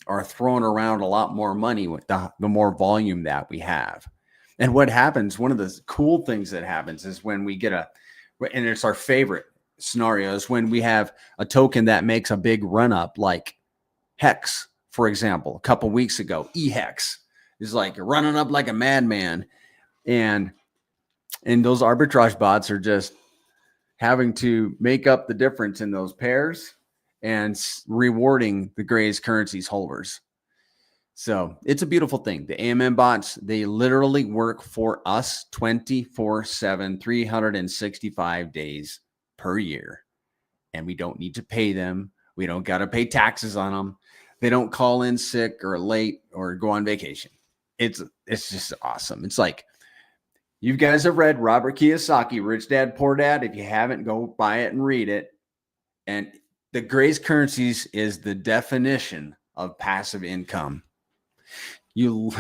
are throwing around a lot more money with the more volume that we have. And what happens, one of the cool things that happens is when we get and it's our favorite scenario, is when we have a token that makes a big run up, like Hex, for example. A couple weeks ago, eHex is like running up like a madman. And those arbitrage bots are just having to make up the difference in those pairs and rewarding the Gray's Currencies holders. So it's a beautiful thing. The AMM bots, they literally work for us 24/7, 365 days per year. And we don't need to pay them. We don't got to pay taxes on them. They don't call in sick or late or go on vacation. It's just awesome. It's like, you guys have read Robert Kiyosaki, Rich Dad, Poor Dad. If you haven't, go buy it and read it. And the Gray's Currencies is the definition of passive income. You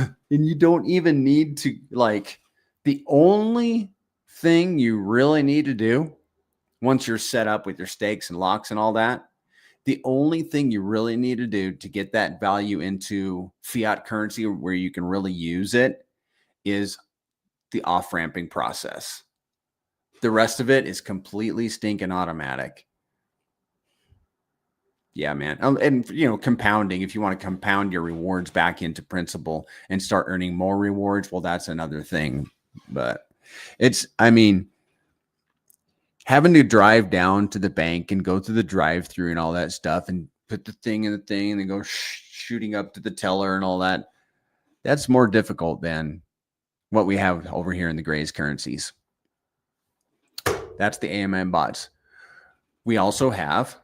don't even need to, like, the only thing you really need to do once you're set up with your stakes and locks and all that, the only thing you really need to do to get that value into fiat currency where you can really use it is the off-ramping process. The rest of it is completely stinking automatic. Yeah, man. And, compounding, if you want to compound your rewards back into principal and start earning more rewards, well, that's another thing. But having to drive down to the bank and go through the drive-through and all that stuff and put the thing in the thing and then go shooting up to the teller and all that, that's more difficult than what we have over here in the Gray's Currencies. That's the AMM bots. We also have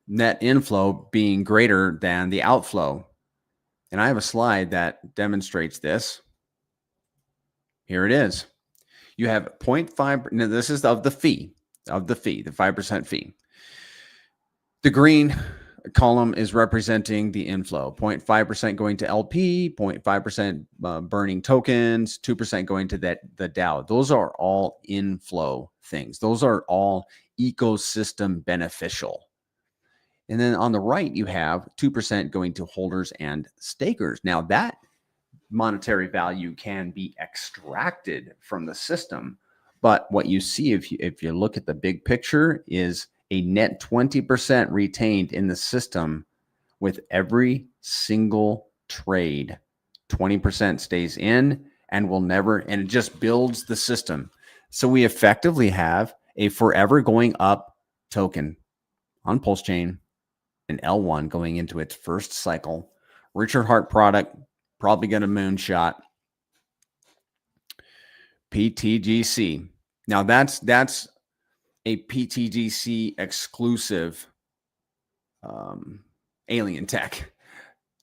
net inflow being greater than the outflow. And I have a slide that demonstrates this. Here it is. You have 0.5. Now this is of the fee, the 5% fee. The green column is representing the inflow. 0.5% going to LP, 0.5% burning tokens, 2% going to the DAO. Those are all inflow things. Those are all ecosystem beneficial. And then on the right, you have 2% going to holders and stakers. Now that monetary value can be extracted from the system, but what you see if you look at the big picture is a net 20% retained in the system with every single trade. 20% stays in and will never, and it just builds the system. So we effectively have a forever going up token on PulseChain, an L1 going into its first cycle. Richard Hart product, probably going to moonshot. pTGC. Now that's a pTGC exclusive alien tech.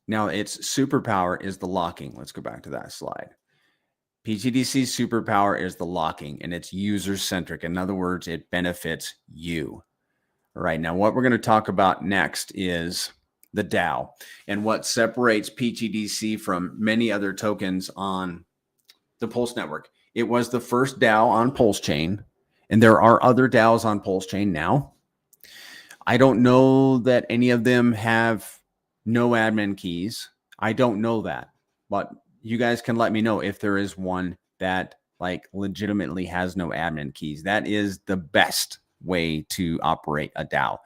Now its superpower is the locking. Let's go back to that slide. pTGC's superpower is the locking, and it's user-centric. In other words, it benefits you. All right, now what we're going to talk about next is the DAO and what separates pTGC from many other tokens on the Pulse network. It was the first DAO on PulseChain, and there are other DAOs on PulseChain now. I don't know that any of them have no admin keys. I don't know that, but you guys can let me know if there is one that like legitimately has no admin keys. That is the best way to operate a DAO.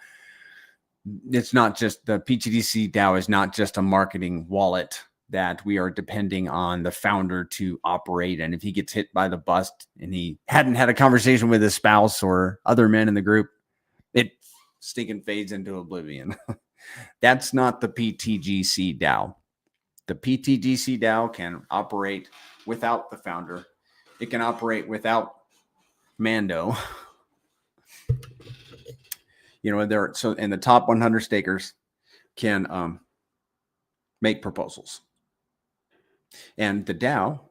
It's not just the pTGC DAO is not just a marketing wallet that we are depending on the founder to operate. And if he gets hit by the bus and he hadn't had a conversation with his spouse or other men in the group, it stinking fades into oblivion. That's not the pTGC DAO. The pTGC DAO can operate without the founder. It can operate without Mando. You know, so in the top 100 stakers can make proposals. And the DAO,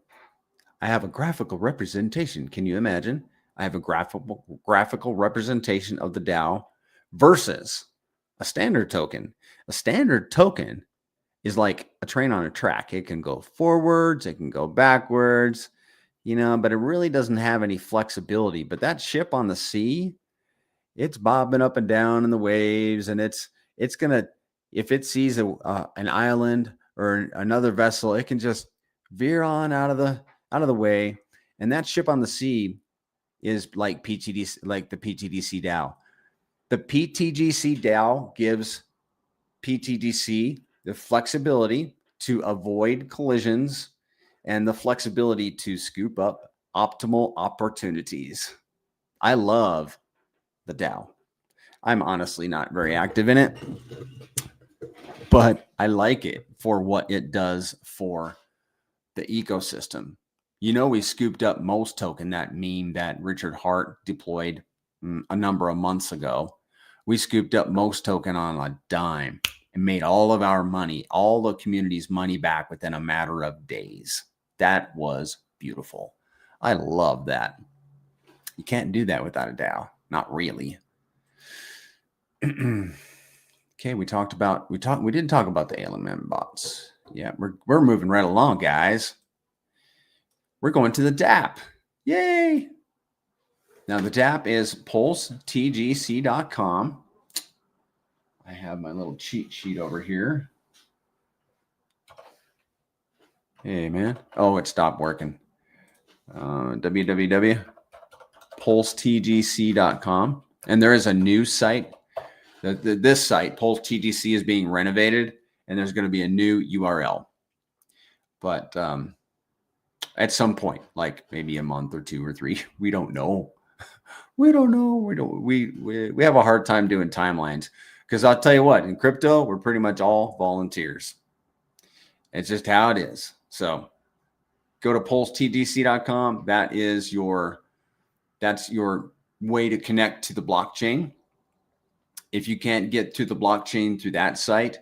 I have a graphical representation. Can you imagine? I have a graphical representation of the DAO versus a standard token. A standard token is like a train on a track. It can go forwards, it can go backwards, you know, but it really doesn't have any flexibility. But that ship on the sea, it's bobbing up and down in the waves, and it's gonna, if it sees an island or another vessel, it can just veer on out of the way. And that ship on the sea is like pTGC, like the pTGC DAO. The pTGC DAO gives pTGC the flexibility to avoid collisions and the flexibility to scoop up optimal opportunities. I love the DAO. I'm honestly not very active in it, but I like it for what it does for the ecosystem. You know, we scooped up Most Token, that meme that Richard Hart deployed a number of months ago. We scooped up Most Token on a dime and made all of our money, all the community's money back within a matter of days. That was beautiful. I love that. You can't do that without a DAO. Not really. Okay, we didn't talk about the ALMM bots. Yeah, we're moving right along, guys. We're going to the DApp. Yay! Now the DApp is PulseTGC.com. I have my little cheat sheet over here. Hey, man. Oh, it stopped working. www.PulseTGC.com. And there is a new site. This site, PulseTGC, is being renovated, and there's going to be a new URL. But at some point, like maybe a month or 2 or 3, we don't know. We have a hard time doing timelines. Because I'll tell you what, in crypto, we're pretty much all volunteers. It's just how it is. So go to PulseTGC.com. That's your way to connect to the blockchain. If you can't get to the blockchain through that site,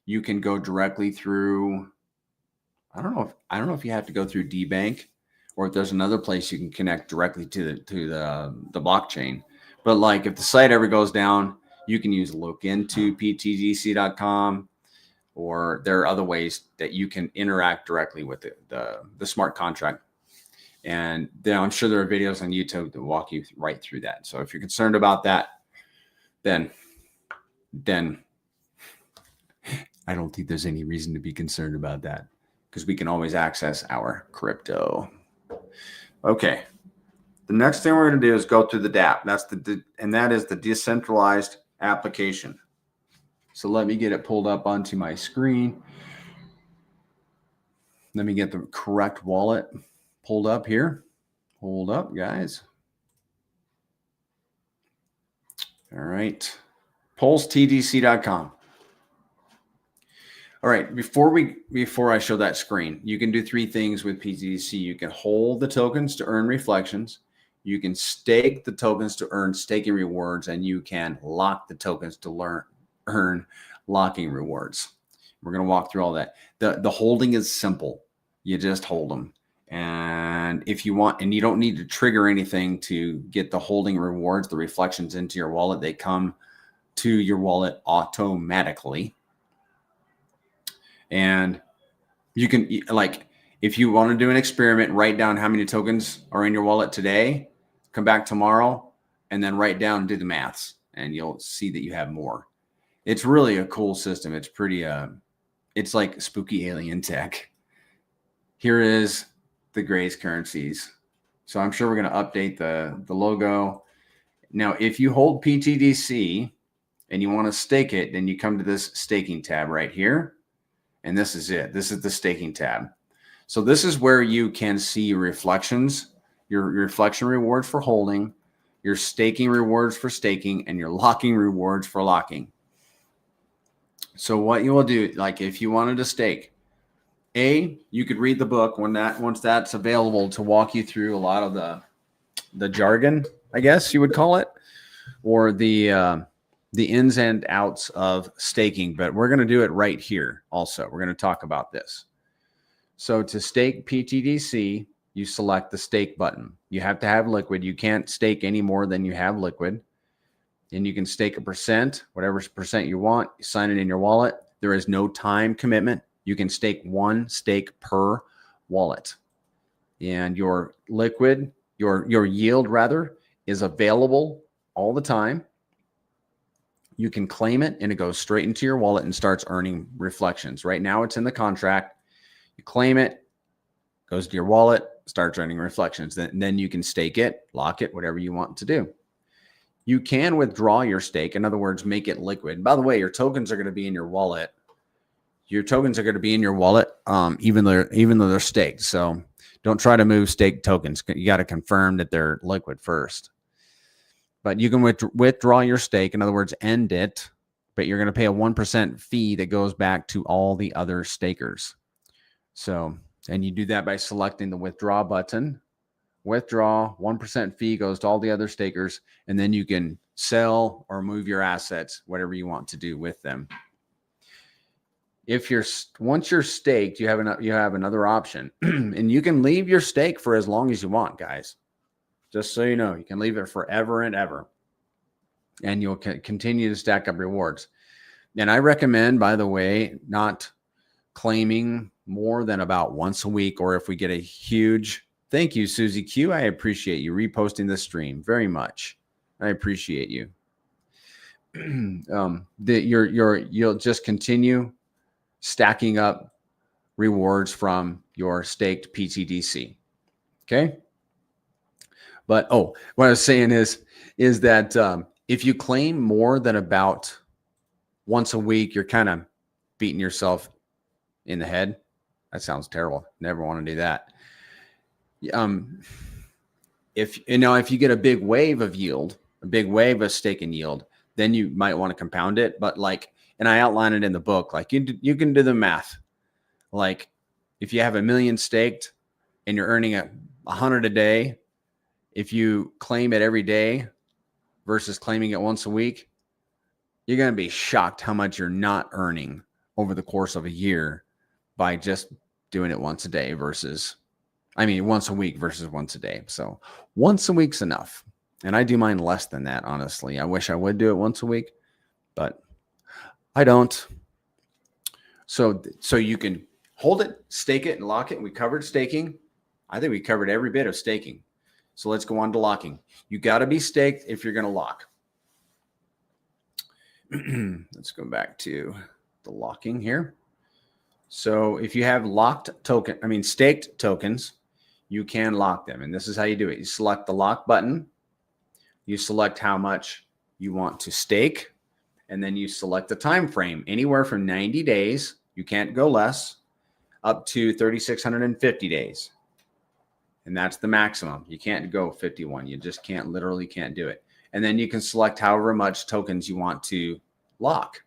you can go directly through, I don't know if you have to go through DBank or if there's another place you can connect directly to the blockchain. But like if the site ever goes down, you can look into ptgc.com, or there are other ways that you can interact directly with the smart contract. And then I'm sure there are videos on YouTube that walk you right through that. So if you're concerned about that, then I don't think there's any reason to be concerned about that, because we can always access our crypto. Okay. The next thing we're going to do is go through the DApp. That is the decentralized application. So let me get it pulled up onto my screen. Let me get the correct wallet pulled up here. Hold up, guys. All right. PulseTGC.com. All right, before I show that screen, you can do three things with pTGC. You can hold the tokens to earn reflections. You can stake the tokens to earn staking rewards, and you can lock the tokens to earn locking rewards. We're going to walk through all that. The holding is simple. You just hold them. And if you want, and you don't need to trigger anything to get the holding rewards, the reflections into your wallet, they come to your wallet automatically. And you can, like, if you want to do an experiment, write down how many tokens are in your wallet today, come back tomorrow, and then write down and do the maths, and you'll see that you have more. It's really a cool system. It's pretty, it's like spooky alien tech. Here is the Gray's Currencies. So I'm sure we're going to update the logo. Now, if you hold pTGC and you want to stake it, then you come to this staking tab right here. And this is it. This is the staking tab. So this is where you can see reflections, your reflection rewards for holding, your staking rewards for staking, and your locking rewards for locking. So what you will do, like if you wanted to stake, you could read the book once that's available to walk you through a lot of the jargon, I guess you would call it, or the ins and outs of staking, but we're going to do it right here. Also, we're going to talk about this. So to stake pTGC, you select the stake button. You have to have liquid. You can't stake any more than you have liquid. And you can stake a percent, whatever percent you want. You sign it in your wallet. There is no time commitment. You can stake one stake per wallet. And your liquid, your yield rather, is available all the time. You can claim it and it goes straight into your wallet and starts earning reflections. Right now it's in the contract. You claim it, goes to your wallet, starts earning reflections. Then you can stake it, lock it, whatever you want to do. You can withdraw your stake. In other words, make it liquid. By the way, your tokens are going to be in your wallet. Your tokens are going to be in your wallet, even though they're staked. So don't try to move staked tokens. You got to confirm that they're liquid first. But you can withdraw your stake, in other words, end it, but you're going to pay a 1% fee that goes back to all the other stakers. So, and you do that by selecting the withdraw button. Withdraw, 1% fee goes to all the other stakers, and then you can sell or move your assets, whatever you want to do with them. Once you're staked, you have another option, and you can leave your stake for as long as you want, guys. Just so you know, you can leave it forever and ever, and you'll continue to stack up rewards. And I recommend, by the way, not claiming more than about once a week, or if we get a huge, thank you, Susie Q. I appreciate you reposting this stream very much. I appreciate you. You'll just continue stacking up rewards from your staked pTGC. Okay. But what I was saying is that if you claim more than about once a week, you're kind of beating yourself in the head. That sounds terrible. Never want to do that. If you get a big wave of yield, a big wave of staking yield, then you might want to compound it. But and I outline it in the book, like you can do the math. Like if you have 1 million staked and you're earning 100 a day, if you claim it every day versus claiming it once a week, you're going to be shocked how much you're not earning over the course of a year by just doing it once a day once a week versus once a day. So once a week's enough. And I do mine less than that, honestly. I wish I would do it once a week, but I don't. So you can hold it, stake it, and lock it. We covered staking. I think we covered every bit of staking. So let's go on to locking. You got to be staked if you're going to lock. Let's go back to the locking here. So if you have staked tokens, you can lock them. And this is how you do it. You select the lock button. You select how much you want to stake. And then you select the time frame, anywhere from 90 days. You can't go less, up to 3,650 days. And that's the maximum. You can't go 51. You just can't, literally can't do it. And then you can select however much tokens you want to lock.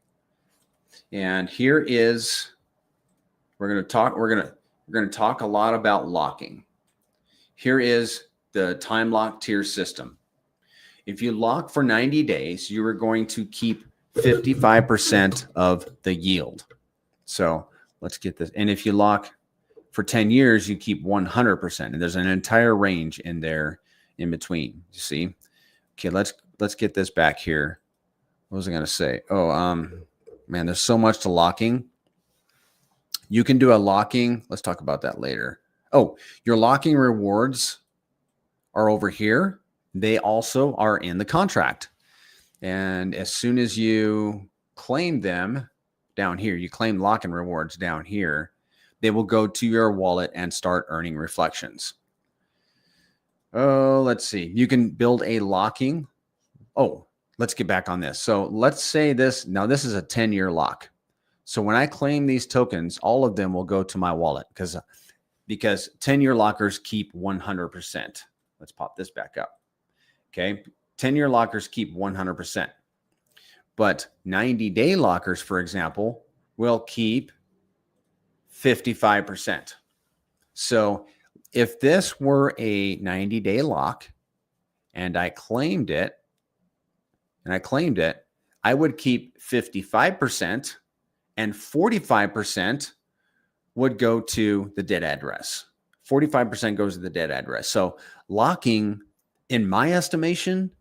And here is, we're going to talk a lot about locking. Here is the time lock tier system. If you lock for 90 days, you are going to keep 55% of the yield. So let's get this. And if you lock for 10 years, you keep 100%. And there's an entire range in there in between. You see? Okay, let's get this back here. What was I going to say? Oh, man, there's so much to locking. You can do a locking. Let's talk about that later. Oh, your locking rewards are over here. They also are in the contract. And as soon as you claim them down here, you claim lock-in rewards down here, they will go to your wallet and start earning reflections. Oh, let's see. You can build a locking. Oh, let's get back on this. So let's say this. Now, this is a 10-year lock. So when I claim these tokens, all of them will go to my wallet because 10-year lockers keep 100%. Let's pop this back up. Okay. 10-year lockers keep 100%. But 90-day lockers, for example, will keep 55%. So if this were a 90-day lock and I claimed it, I would keep 55% and 45% would go to the dead address. 45% goes to the dead address. So locking, in my estimation,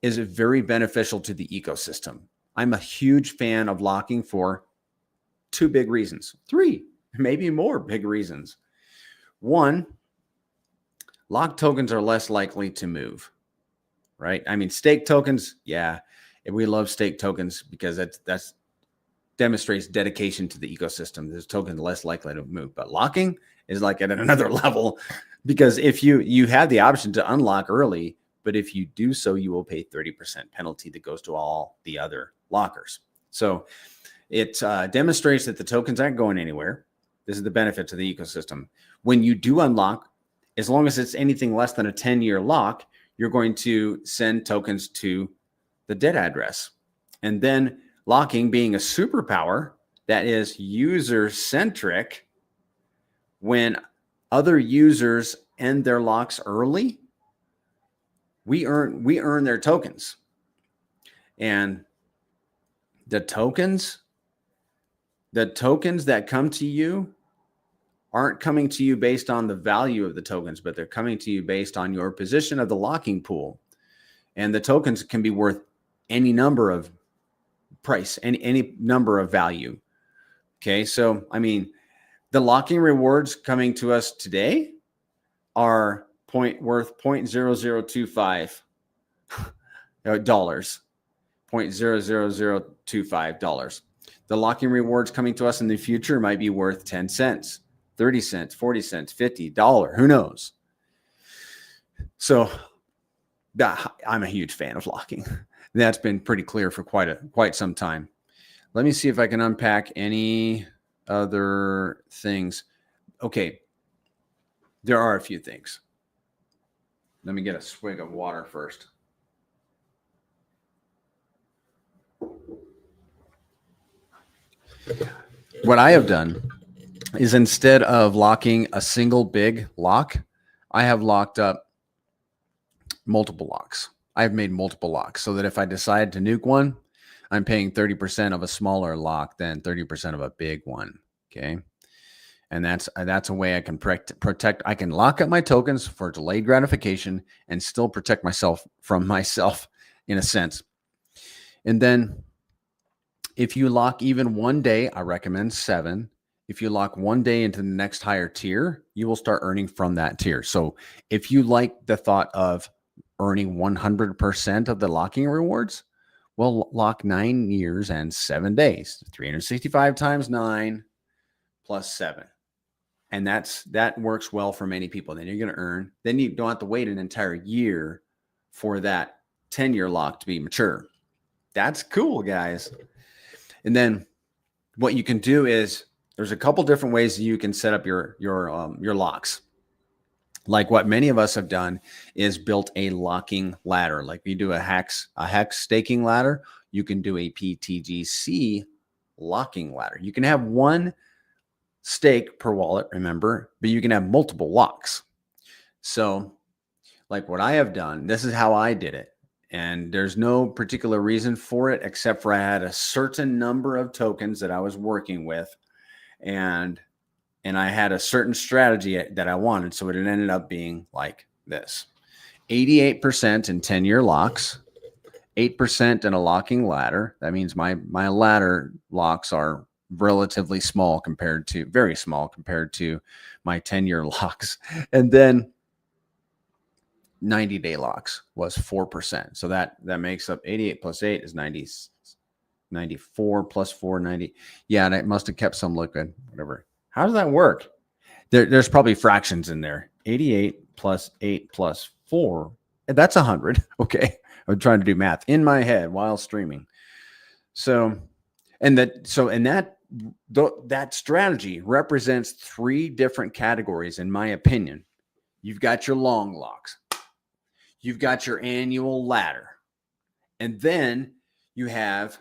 is very beneficial to the ecosystem. I'm a huge fan of locking for 2 big reasons. 3, maybe more big reasons. 1, locked tokens are less likely to move, right? I mean, stake tokens, yeah, we love stake tokens because that's demonstrates dedication to the ecosystem. This token less likely to move, but locking is like at another level, because if you have the option to unlock early, but if you do so, you will pay 30% penalty that goes to all the other lockers. So it demonstrates that the tokens aren't going anywhere. This is the benefit to the ecosystem. When you do unlock, as long as it's anything less than a 10-year lock, you're going to send tokens to the dead address. And then locking being a superpower that is user-centric, when other users end their locks early, we earn their tokens. And the tokens that come to you aren't coming to you based on the value of the tokens, but they're coming to you based on your position of the locking pool. And the tokens can be worth any number of price, any number of value. Okay, so I mean, the locking rewards coming to us today are worth $0.0025 dollars, $0.00025. The locking rewards coming to us in the future might be worth 10 cents, 30 cents, 40 cents, $50, who knows? So I'm a huge fan of locking. That's been pretty clear for quite some time. Let me see if I can unpack any other things. Okay, there are a few things. Let me get a swig of water first. What I have done is, instead of locking a single big lock, I have locked up multiple locks. I've made multiple locks so that if I decide to nuke one, I'm paying 30% of a smaller lock than 30% of a big one. Okay. And that's a way I can protect. I can lock up my tokens for delayed gratification and still protect myself from myself in a sense. And then if you lock even one day, I recommend 7. If you lock one day into the next higher tier, you will start earning from that tier. So if you like the thought of earning 100% of the locking rewards, well, lock 9 years and 7 days, 365 times 9 plus 7. And that works well for many people. Then you're going to earn. Then you don't have to wait an entire year for that 10-year lock to be mature. That's cool, guys. And then what you can do is there's a couple different ways you can set up your locks. Like what many of us have done is built a locking ladder. Like you do a hex staking ladder, you can do a pTGC locking ladder. You can have one stake per wallet, remember, but you can have multiple locks. So like what I have done, this is how I did it. And there's no particular reason for it, except for I had a certain number of tokens that I was working with. And I had a certain strategy that I wanted. So it ended up being like this: 88% in 10-year locks, 8% in a locking ladder. That means my ladder locks are relatively small very small compared to my 10-year locks. And then 90-day locks was 4%. So that makes up 88 plus 8 is 90, 94 plus 4, 90. Yeah, and it must have kept some liquid, whatever. How does that work? There's probably fractions in there. 88 plus 8 plus 4. That's 100. Okay. I'm trying to do math in my head while streaming. That strategy represents 3 different categories, in my opinion. You've got your long locks. You've got your annual ladder. And then you have,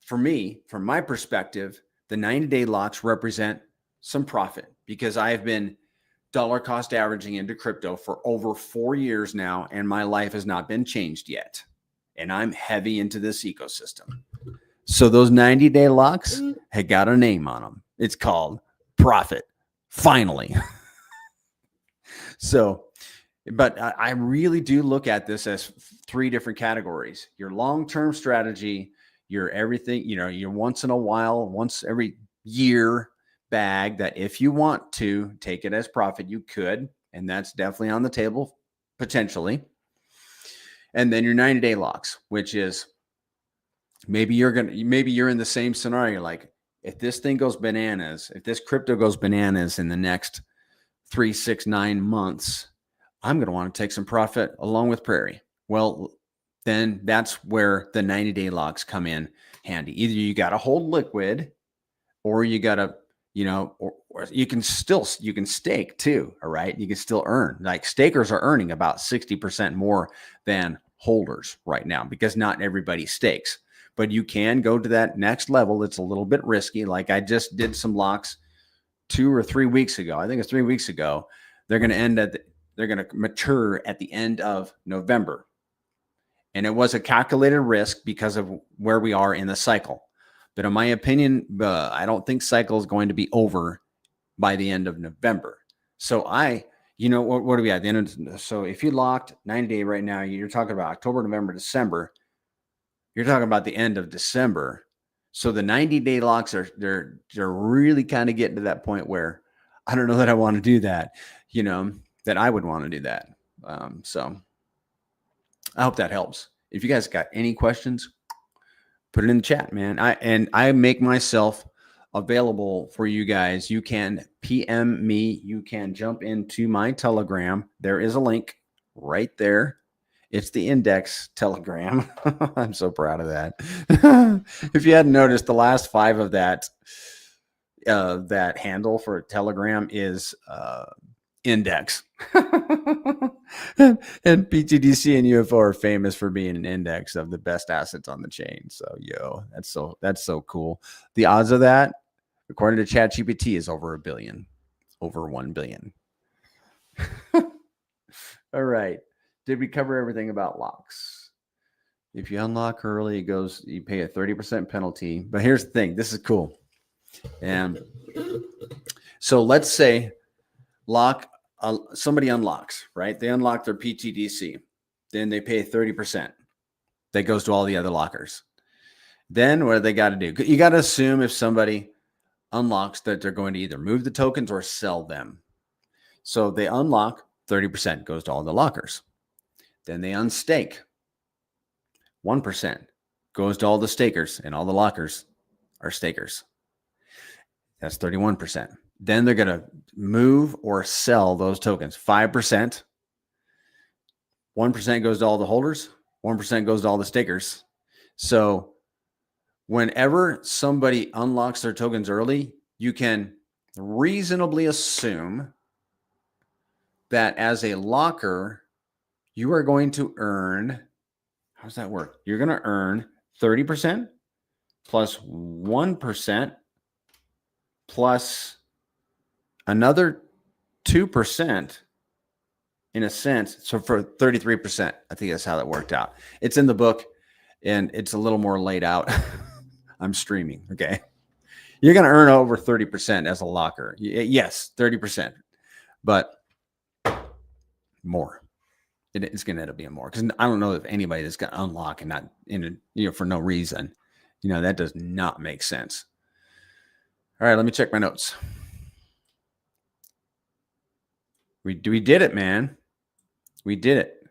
for me, from my perspective, the 90-day locks represent some profit, because I have been dollar cost averaging into crypto for over 4 years now, and my life has not been changed yet. And I'm heavy into this ecosystem. So those 90-day locks had got a name on them. It's called profit. Finally. But I really do look at this as 3 different categories: your long-term strategy, your everything, your once in a while, once every year bag that if you want to take it as profit, you could. And that's definitely on the table potentially. And then your 90-day locks, which is maybe you're in the same scenario. Like if this thing goes bananas, if this crypto goes bananas in the next 3, 6, 9 months, I'm going to want to take some profit along with Prairie. Well, then that's where the 90-day locks come in handy. Either you got to hold liquid, or you got to, or you can stake too. All right. You can still earn. Like stakers are earning about 60% more than holders right now, because not everybody stakes, but you can go to that next level. It's a little bit risky. Like I just did some locks 2 or 3 weeks ago. I think it's 3 weeks ago. They're going to mature at the end of November. And it was a calculated risk because of where we are in the cycle. But in my opinion, I don't think cycle is going to be over by the end of November. So what are we at the end of? So if you locked 90-day right now, you're talking about October, November, December. You're talking about the end of December. So the 90-day locks they're really kind of getting to that point where I don't know that I want to do that, that I would want to do that. So I hope that helps. If you guys got any questions, put it in the chat, man. I make myself available for you guys. You can PM me. You can jump into my Telegram. There is a link right there. It's the index Telegram. I'm so proud of that. If you hadn't noticed, the last 5 of that handle for Telegram is index. And pTGC and UFO are famous for being an index of the best assets on the chain. So that's so cool. The odds of that, according to ChatGPT, is over 1 billion. Over 1 billion. All right. Did we cover everything about locks? If you unlock early, you pay a 30% penalty. But here's the thing. This is cool. And so let's say somebody unlocks, right? They unlock their pTGC. Then they pay 30%. That goes to all the other lockers. Then what do they got to do? You got to assume if somebody unlocks that they're going to either move the tokens or sell them. So they unlock, 30% goes to all the lockers. Then they unstake. 1% goes to all the stakers, and all the lockers are stakers. That's 31%. then they're going to move or sell those tokens. 5%, 1% goes to all the holders, 1% goes to all the stakers. So whenever somebody unlocks their tokens early, you can reasonably assume that as a locker, you are going to earn, how does that work? You're going to earn 30% plus 1% plus another 2% in a sense. So for 33%, I think that's how that worked out. It's in the book and it's a little more laid out. I'm streaming. Okay. You're going to earn over 30% as a locker. Yes, 30%, but more. It's going to end up being more because I don't know if anybody that's going to unlock and not in a, for no reason, that does not make sense. All right, let me check my notes. We did it, man. We did it.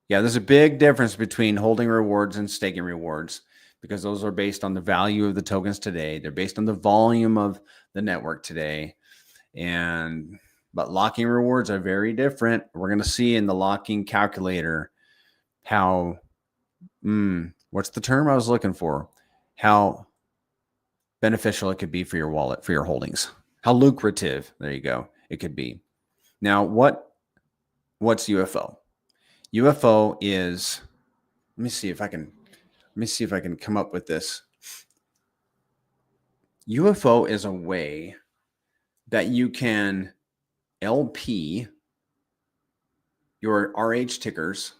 Yeah, there's a big difference between holding rewards and staking rewards because those are based on the value of the tokens today. They're based on the volume of the network today. But locking rewards are very different. We're going to see in the locking calculator how, what's the term I was looking for? How beneficial it could be for your wallet, for your holdings. How lucrative, there you go, it could be. Now, what's UFO? UFO is, let me see if I can come up with this. UFO is a way that you can LP your RH tickers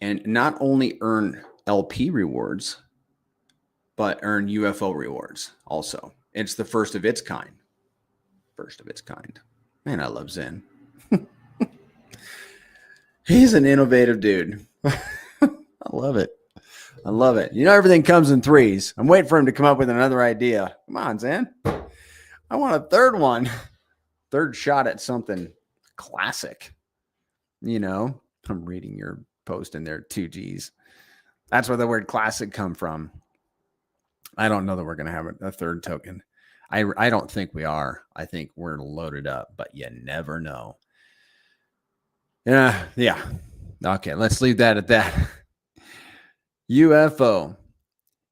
and not only earn LP rewards, but earn UFO rewards also. It's the first of its kind. First of its kind. Man, I love Zen. He's an innovative dude. I love it. I love it. Everything comes in threes. I'm waiting for him to come up with another idea. Come on, Zen. I want a third one. Third shot at something classic. I'm reading your post in there, 2Gs. That's where the word classic come from. I don't know that we're going to have a third token. I don't think we are. I think we're loaded up, but you never know. Yeah. Okay, let's leave that at that. UFO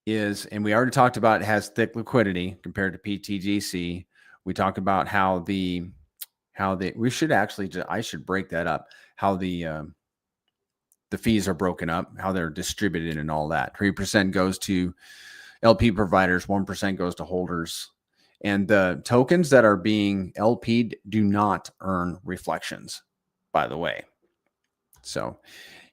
is, and we already talked about it has thick liquidity compared to pTGC. We talked about how I should break that up, how the fees are broken up, how they're distributed and all that. 3% goes to LP providers, 1% goes to holders. And the tokens that are being LP'd do not earn reflections, by the way. So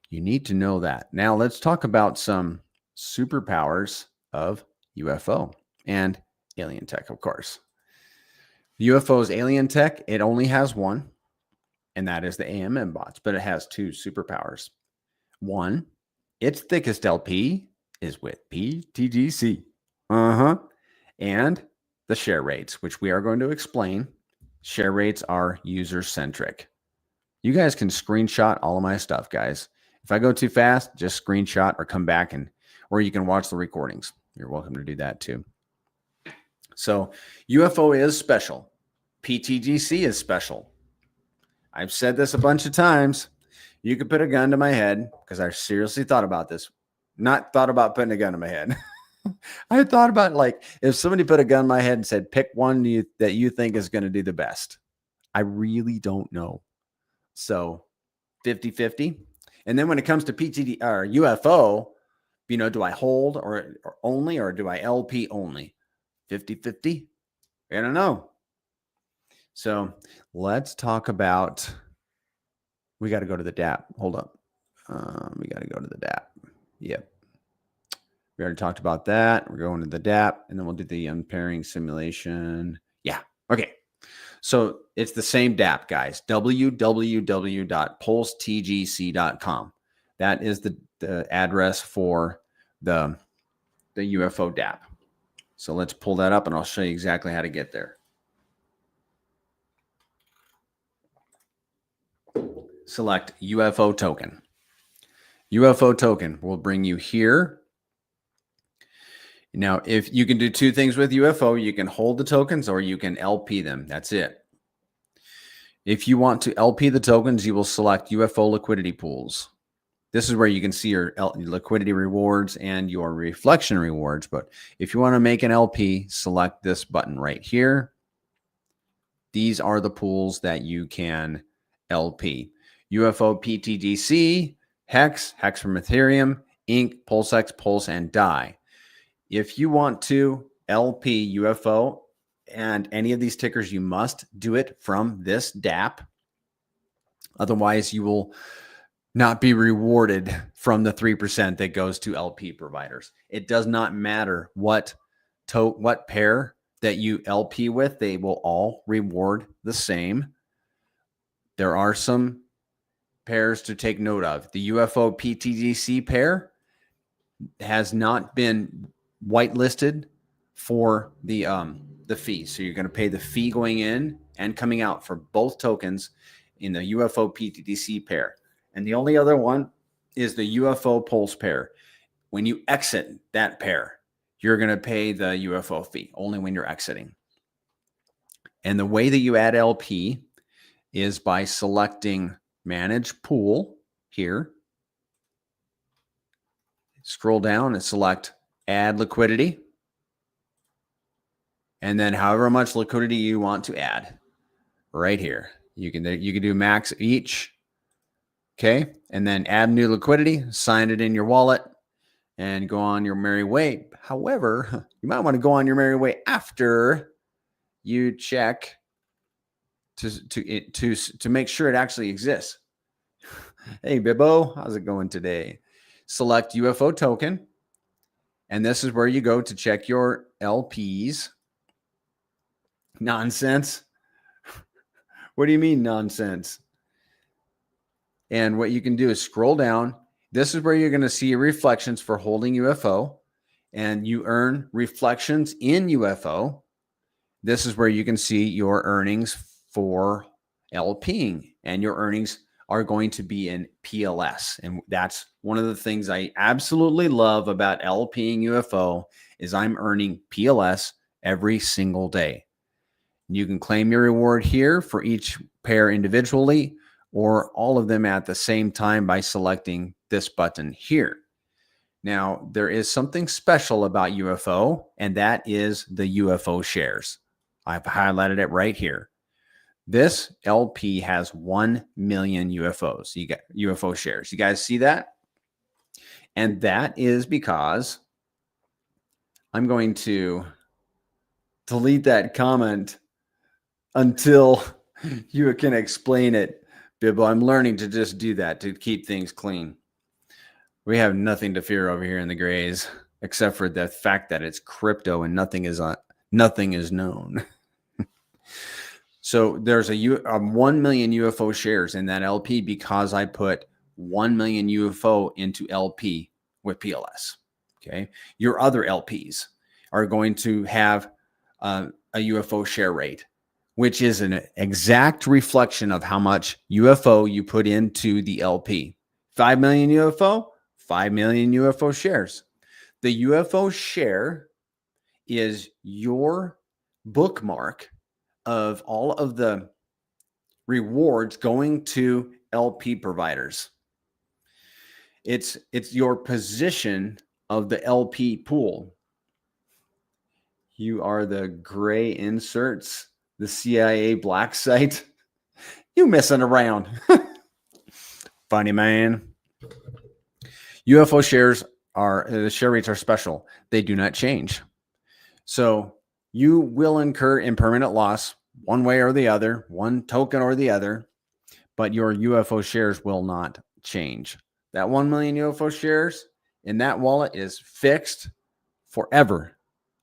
you need to know that. Now let's talk about some superpowers of UFO and alien tech, of course. UFO's alien tech, it only has one, and that is the AMM bots, but it has two superpowers. One, its thickest LP is with pTGC. And the share rates, which we are going to explain. Share rates are user-centric. You guys can screenshot all of my stuff, guys. If I go too fast, just screenshot or come back or you can watch the recordings. You're welcome to do that too. So UFO is special. pTGC is special. I've said this a bunch of times. You could put a gun to my head because I seriously thought about this. Not thought about putting a gun to my head. I thought about if somebody put a gun in my head and said, pick one that you think is going to do the best. I really don't know. So 50-50. And then when it comes to PTD or UFO, do I hold or only, or do I LP only? 50-50. I don't know. So let's talk about, we got to go to the DApp. Hold up. We got to go to the DApp. Yep. We already talked about that. We're going to the DApp, and then we'll do the unpairing simulation. Yeah. Okay. So it's the same DApp, guys. www.pulsetgc.com. That is the address for the UFO DApp. So let's pull that up, and I'll show you exactly how to get there. Select UFO token. UFO token will bring you here. Now, if you can do two things with UFO, you can hold the tokens or you can LP them. That's it. If you want to LP the tokens, you will select UFO liquidity pools. This is where you can see your liquidity rewards and your reflection rewards. But if you want to make an LP, select this button right here. These are the pools that you can LP. UFO pTGC, Hex, Hex from Ethereum, Inc, PulseX, Pulse, and DAI. If you want to LP UFO and any of these tickers, you must do it from this DApp. Otherwise, you will not be rewarded from the 3% that goes to LP providers. It does not matter what pair that you LP with, they will all reward the same. There are some pairs to take note of. The UFO pTGC pair has not been whitelisted for the fee. So you're going to pay the fee going in and coming out for both tokens in the UFO pTGC pair. And the only other one is the UFO Pulse pair. When you exit that pair, you're going to pay the UFO fee only when you're exiting. And the way that you add LP is by selecting Manage Pool here. Scroll down and select Add Liquidity. And then however much liquidity you want to add right here. You can do max each. Okay, and then add new liquidity, sign it in your wallet, and go on your merry way. However, you might want to go on your merry way after you check to make sure it actually exists. Hey, Bibbo, how's it going today? Select UFO token, and this is where you go to check your LPs. Nonsense. What do you mean nonsense? And what you can do is scroll down. This is where you're going to see reflections for holding UFO, and you earn reflections in UFO. This is where you can see your earnings for LPing, and your earnings are going to be in PLS. And that's one of the things I absolutely love about LPing UFO is I'm earning PLS every single day. You can claim your reward here for each pair individually, or all of them at the same time by selecting this button here. Now, there is something special about UFO, and that is the UFO shares. I've highlighted it right here. This LP has 1 million UFOs. You got UFO shares. You guys see that? And that is because I'm going to delete that comment until you can explain it. Bibbo, I'm learning to just do that to keep things clean. We have nothing to fear over here in the grays, except for the fact that it's crypto and nothing is known. So there's a 1 million UFO shares in that LP because I put 1 million UFO into LP with PLS. Okay, your other LPs are going to have a UFO share rate, which is an exact reflection of how much UFO you put into the LP. 5 million UFO, 5 million UFO shares. The UFO share is your bookmark of all of the rewards going to LP providers. It's your position of the LP pool. You are the gray inserts. The CIA black site. You messing around. Funny man. UFO shares the share rates are special. They do not change. So you will incur impermanent loss one way or the other, one token or the other, but your UFO shares will not change. That 1 million UFO shares in that wallet is fixed forever.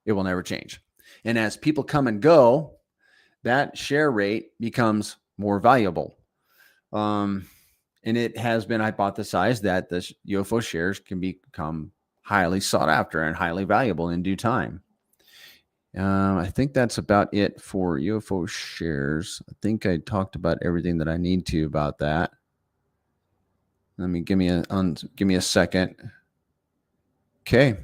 It will never change. And as people come and go, that share rate becomes more valuable. And it has been hypothesized that the UFO shares can become highly sought after and highly valuable in due time. I think that's about it for UFO shares. I think I talked about everything that I need to about that. Give me a second. Okay.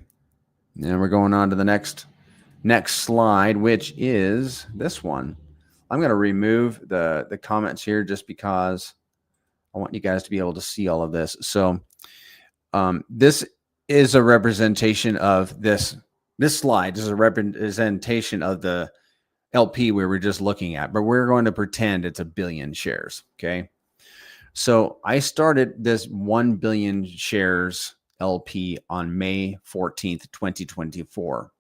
And we're going on to the next slide, which is this one. I'm going to remove the comments here just because I want you guys to be able to see all of this. So this is a representation of this slide. This is a representation of the LP we were just looking at, but we're going to pretend it's 1 billion shares. Okay. So I started this 1 billion shares LP on May 14th, 2024.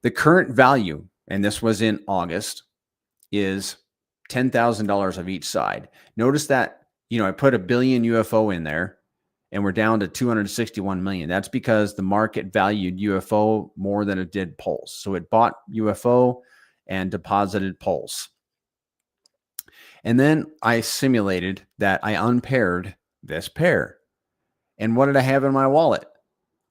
The current value, and this was in August, is $10,000 of each side. Notice that, I put 1 billion UFO in there and we're down to 261 million. That's because the market valued UFO more than it did Pulse. So it bought UFO and deposited Pulse. And then I simulated that I unpaired this pair. And what did I have in my wallet?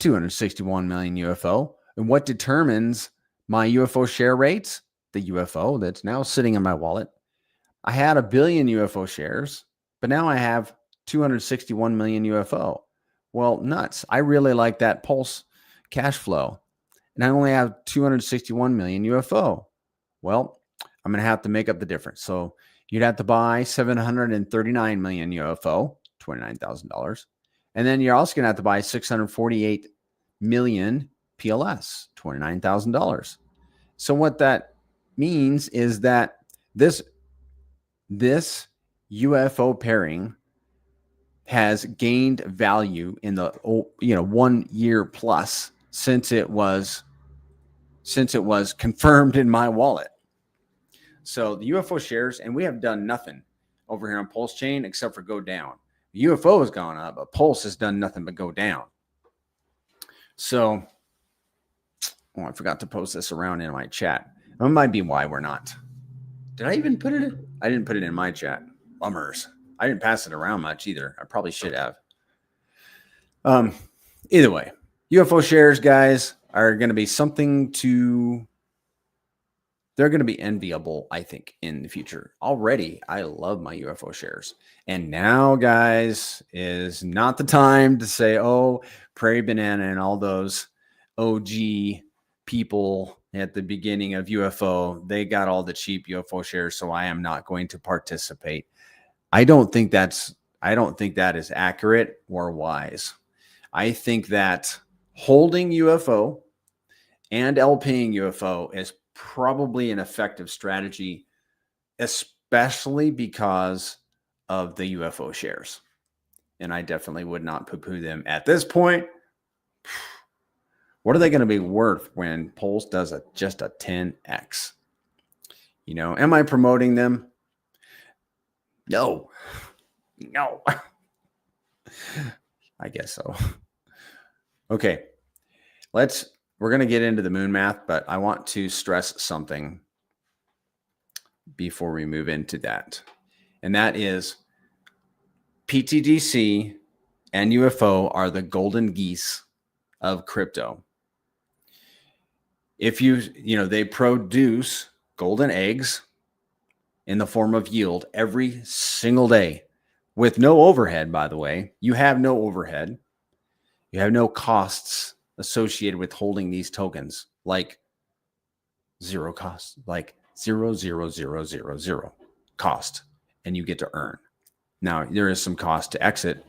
261 million UFO. And what determines my UFO share rates? The UFO that's now sitting in my wallet. I had 1 billion UFO shares, but now I have 261 million UFO. Well, nuts. I really like that Pulse cash flow. And I only have 261 million UFO. Well, I'm going to have to make up the difference. So you'd have to buy 739 million UFO, $29,000. And then you're also going to have to buy 648 million PLS, $29,000. So what that means is that this UFO pairing has gained value in the 1 year plus since it was confirmed in my wallet. So the UFO shares, and we have done nothing over here on PulseChain except for go down. The UFO has gone up, but Pulse has done nothing but go down. So, I forgot to post this around in my chat. That might be why we're not. Did I even put it in? I didn't put it in my chat. Bummers. I didn't pass it around much either. I probably should have. Either way, UFO shares, guys, are going to be something they're going to be enviable, I think, in the future. Already, I love my UFO shares. And now, guys, is not the time to say, oh, Prairie Banana and all those OG people at the beginning of UFO, they got all the cheap UFO shares, so I am not going to participate. I don't think that is accurate or wise. I think that holding UFO and LPing UFO is probably an effective strategy, especially because of the UFO shares. And I definitely would not poo-poo them at this point. What are they going to be worth when Pulse does just a 10x? Am I promoting them? No. I guess so. Okay. We're going to get into the moon math, but I want to stress something before we move into that. And that is pTGC and UFO are the golden geese of crypto. If they produce golden eggs in the form of yield every single day with no overhead, by the way. You have no overhead. You have no costs associated with holding these tokens, like zero cost, like 0.0000 cost, and you get to earn. Now, there is some cost to exit,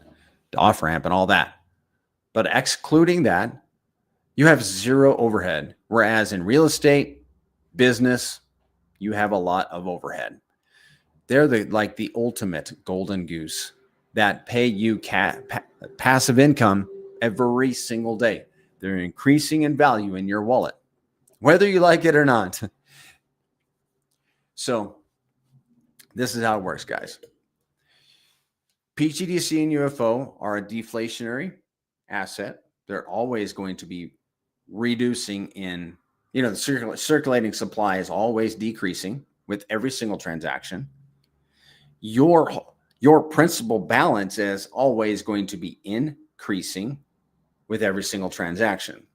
to off ramp, and all that. But excluding that, you have zero overhead. Whereas in real estate, business, you have a lot of overhead. They're the ultimate golden goose that pay you passive income every single day. They're increasing in value in your wallet, whether you like it or not. So this is how it works, guys. pTGC and UFO are a deflationary asset. They're always going to be reducing in, the circulating supply is always decreasing with every single transaction. Your principal balance is always going to be increasing with every single transaction.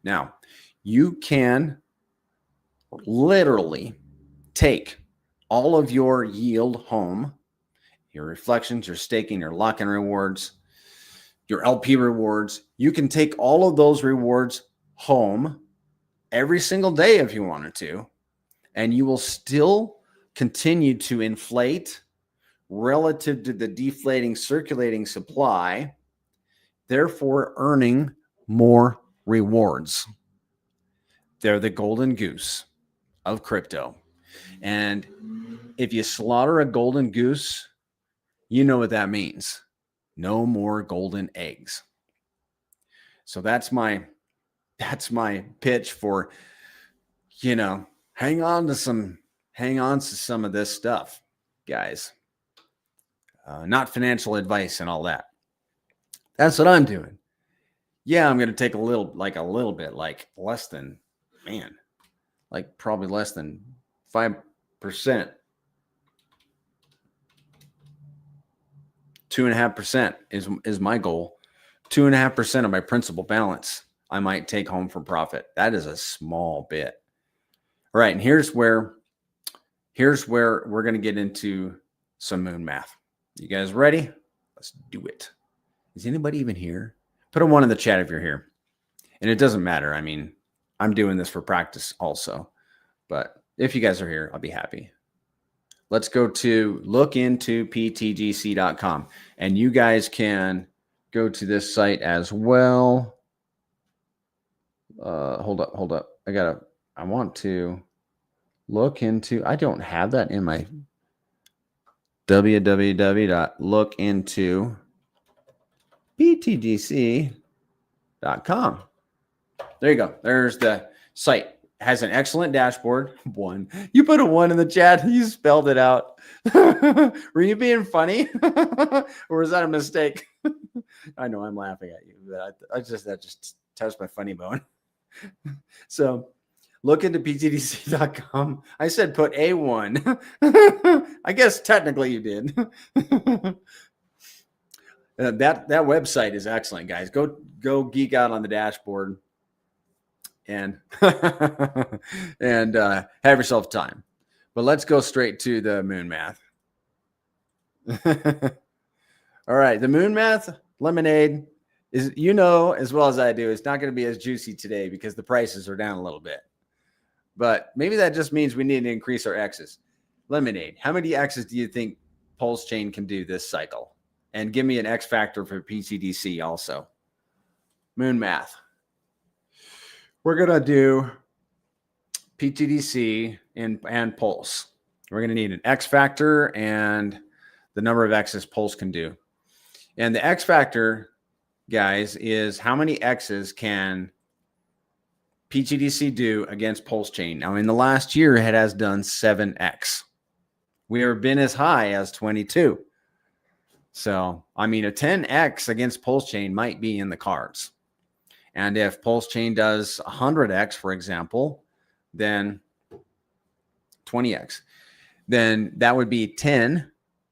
Now, you can literally take all of your yield home, your reflections, your staking, your lock-in rewards, your LP rewards. You can take all of those rewards home every single day if you wanted to, and you will still continue to inflate relative to the deflating circulating supply, therefore earning more rewards. They're the golden goose of crypto. And if you slaughter a golden goose, you know what that means. No more golden eggs. So that's my pitch for, hang on to some of this stuff, guys. Not financial advice and all that. That's what I'm doing. Yeah, I'm going to take probably less than 5%. 2.5% is my goal. 2.5% of my principal balance I might take home for profit. That is a small bit. All right, and here's where we're going to get into some moon math. You guys ready? Let's do it. Is anybody even here? Put a 1 in the chat if you're here. And it doesn't matter. I mean, I'm doing this for practice also. But if you guys are here, I'll be happy. Let's go to look into pTGC.com. And you guys can go to this site as well. Hold up. I want to look into, I don't have that in my www.lookintoptgc.com. There you go. There's the site. Has an excellent dashboard. 1. You put a 1 in the chat. You spelled it out. Were you being funny? Or was that a mistake? I know I'm laughing at you, but that just touched my funny bone. So look into ptgc.com. I said put A1. I guess technically you did. That website is excellent, guys. Go geek out on the dashboard and and have yourself time. But let's go straight to the moon math. All right, the moon math lemonade is, as well as I do, it's not going to be as juicy today because the prices are down a little bit. But maybe that just means we need to increase our X's. Lemonade, how many X's do you think PulseChain can do this cycle? And give me an X factor for pTGC also. Moon math. We're going to do pTGC and Pulse. We're going to need an X factor and the number of X's Pulse can do. And the X factor, guys, is how many X's can pTGC do against PulseChain. Now, in the last year, it has done 7X. We have been as high as 22. So, I mean, a 10X against PulseChain might be in the cards. And if PulseChain does 100X, for example, then 20X, then that would be 10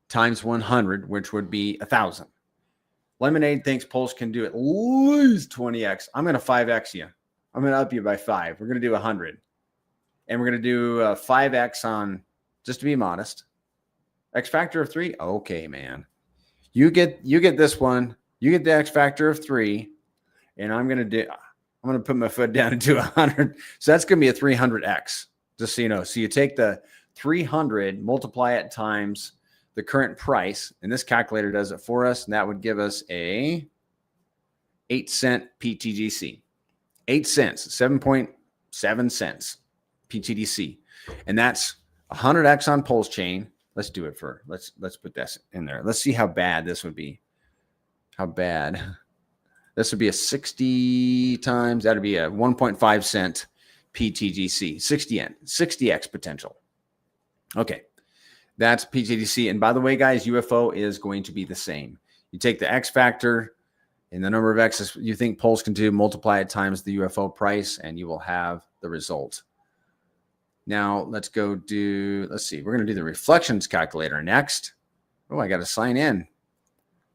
times 100, which would be 1,000. Lemonade thinks Pulse can do at least 20X. I'm going to 5X you. I'm going to up you by 5. We're going to do 100. And we're going to do 5X on, just to be modest. X factor of 3? Okay, man. You get this one. You get the X factor of 3. And I'm going to put my foot down into 100. So that's going to be a 300X, just so you know. So you take the 300, multiply it times the current price, and this calculator does it for us, and that would give us a 8-cent pTGC. 8 cents, 7.7 cents pTGC. And that's 100X on PulseChain. Let's do it let's put this in there. Let's see how bad this would be. How bad. This would be a 60 times, that'd be a 1.5 cent pTGC, 60X potential. Okay, that's pTGC. And by the way, guys, UFO is going to be the same. You take the X factor and the number of X's you think Pulse can do, multiply it times the UFO price, and you will have the result. Now, let's see, we're going to do the reflections calculator next. Oh, I got to sign in.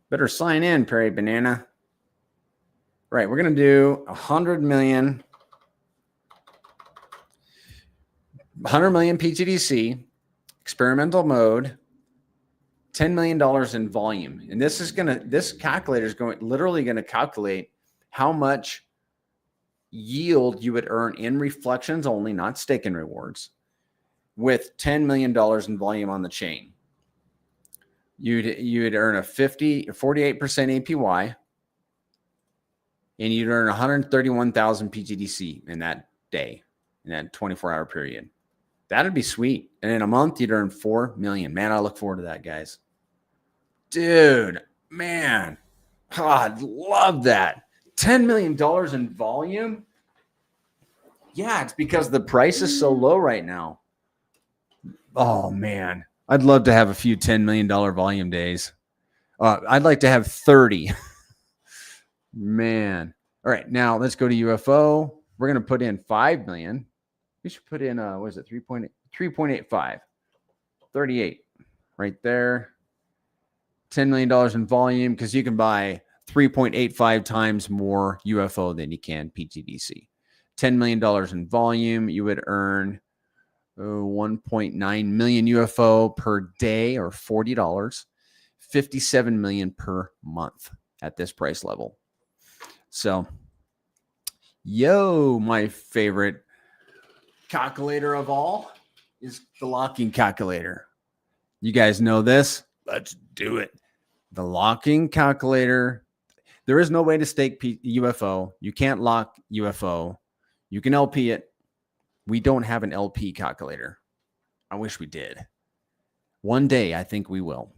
Better sign in, Perry Banana. Right, we're going to do 100 million pTGC, experimental mode, $10 million in volume. And this calculator is literally going to calculate how much yield you would earn in reflections only, not stake and rewards, with $10 million in volume on the chain. You'd earn a 48% APY, and you'd earn 131,000 pTGC in that day, in that 24-hour period. That'd be sweet. And in a month, you'd earn 4 million. Man, I look forward to that, guys. Dude, man, I'd love that. $10 million in volume. Yeah, it's because the price is so low right now. Oh, man. I'd love to have a few $10 million volume days. I'd like to have 30. Man. All right, now let's go to UFO. We're going to put in 5 million. We should put in, what is it, 3.85. 38 right there. $10 million in volume, because you can buy 3.85 times more UFO than you can PTDC. $10 million in volume, you would earn 1.9 million UFO per day, or $40. 57 million per month at this price level. So, my favorite calculator of all is the locking calculator. You guys know this. Let's do it. The locking calculator. There is no way to stake UFO. You can't lock UFO. You can LP it. We don't have an LP calculator. I wish we did. One day, I think we will.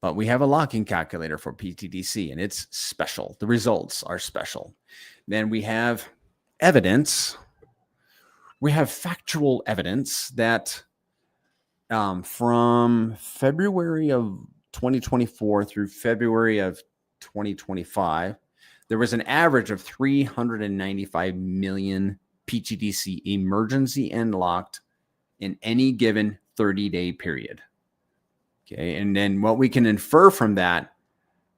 But we have a locking calculator for PTDC, and it's special. The results are special. Then we have evidence. We have factual evidence that from February of 2024 through February of 2025, there was an average of 395 million PTDC emergency end locked in any given 30-day period. Okay, and then what we can infer from that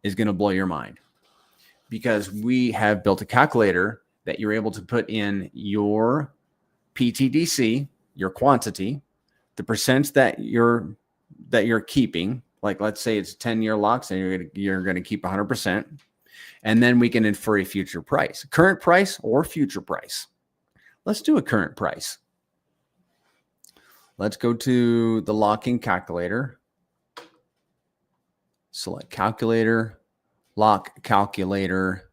is going to blow your mind, because we have built a calculator that you're able to put in your PTDC, your quantity, the percents that you're keeping. Like, let's say it's 10-year locks, and you're going to keep 100%, and then we can infer a future price, current price or future price. Let's do a current price. Let's go to the locking calculator. Select calculator, lock calculator,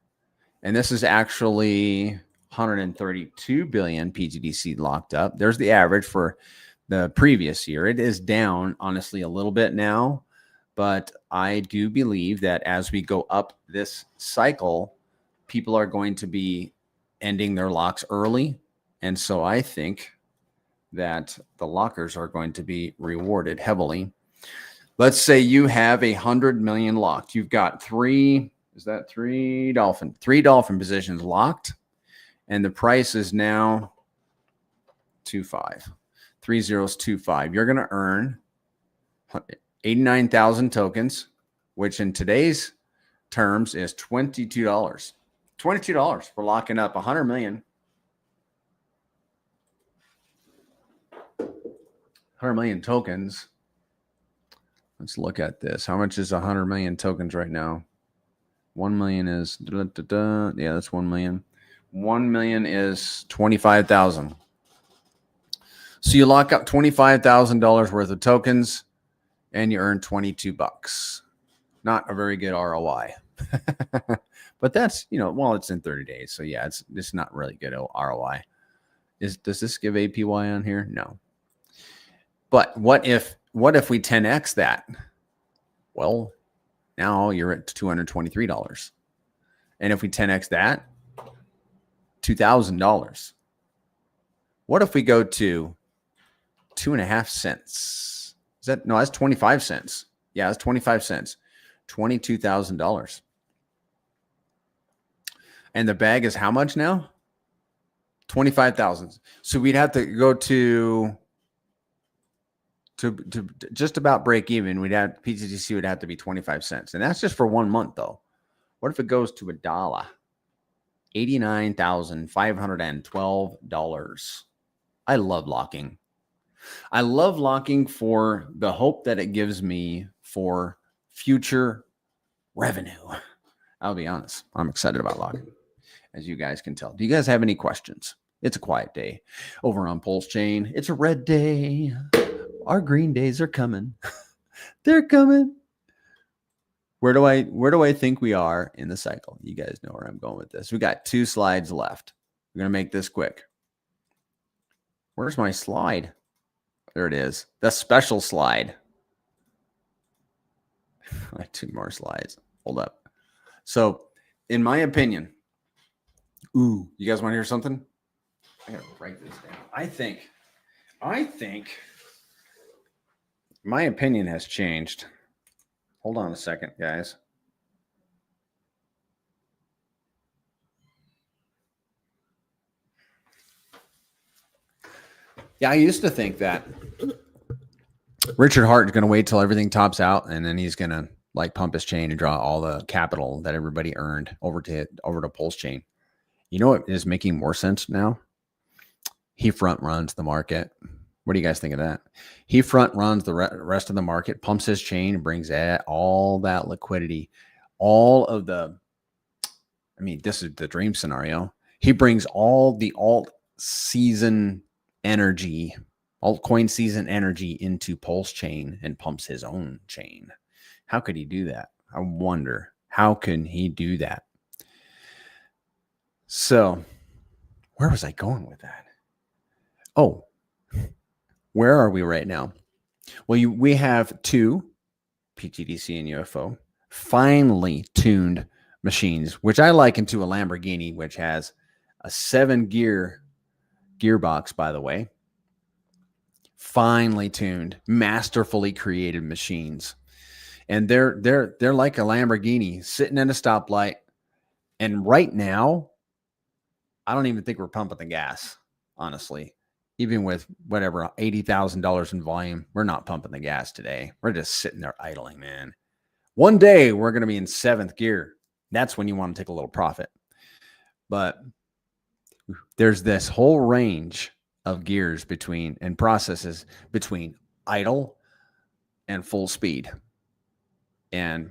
and this is actually 132 billion PTDC locked up. There's the average for the previous year. It is down, honestly, a little bit now, but I do believe that as we go up this cycle, people are going to be ending their locks early, and so I think that the lockers are going to be rewarded heavily. Let's say you have 100 million locked. You've got three dolphin positions locked, and the price is now 25. 3025. You're going to earn 89,000 tokens, which in today's terms is $22. $22 for locking up 100 million. 100 million tokens. Let's look at this. How much is 100 million tokens right now? 1 million is, yeah, that's 1 million. 1 million is 25,000. So you lock up $25,000 worth of tokens, and you earn $22. Not a very good ROI. But that's, well, it's in 30 days. So yeah, it's not really good ROI. Does this give APY on here? No. But what if we 10x that? Well, now you're at $223. And if we 10x that, $2,000. What if we go to 2.5 cents? That's 25 cents. Yeah, that's 25 cents. $22,000. And the bag is how much now? 25,000. So we'd have to go to just about break even. PTGC would have to be 25 cents. And that's just for 1 month, though. What if it goes to $1? $89,512. I love locking. I love locking for the hope that it gives me for future revenue. I'll be honest. I'm excited about locking. as you guys can tell. Do you guys have any questions? It's a quiet day over on PulseChain. It's a red day. Our green days are coming. They're coming. Where do I think we are in the cycle? You guys know where I'm going with this. We got 2 slides left. We're going to make this quick. Where's my slide? There it is. The special slide. 2 more slides. Hold up. So, in my opinion, you guys want to hear something? I gotta write this down. I think my opinion has changed. Hold on a second, guys. Yeah, I used to think that Richard Hart is going to wait till everything tops out, and then he's going to like pump his chain and draw all the capital that everybody earned over to PulseChain. You know what is making more sense now? He front runs the market. What do you guys think of that? He front runs the rest of the market, pumps his chain, brings all that liquidity, all of the, I mean, this is the dream scenario. He brings all the altcoin season energy into PulseChain and pumps his own chain. How could he do that? I wonder, how can he do that? So where was I going with that? Oh, where are we right now? Well, we have 2 pTGC and UFO finely tuned machines, which I liken to a Lamborghini, which has a 7-gear gearbox, by the way. Finely tuned, masterfully created machines. And they're like a Lamborghini sitting at a stoplight. And right now, I don't even think we're pumping the gas, honestly. Even with whatever, $80,000 in volume, we're not pumping the gas today. We're just sitting there idling, man. One day, we're going to be in 7th gear. That's when you want to take a little profit. But there's this whole range of gears between and processes between idle and full speed. And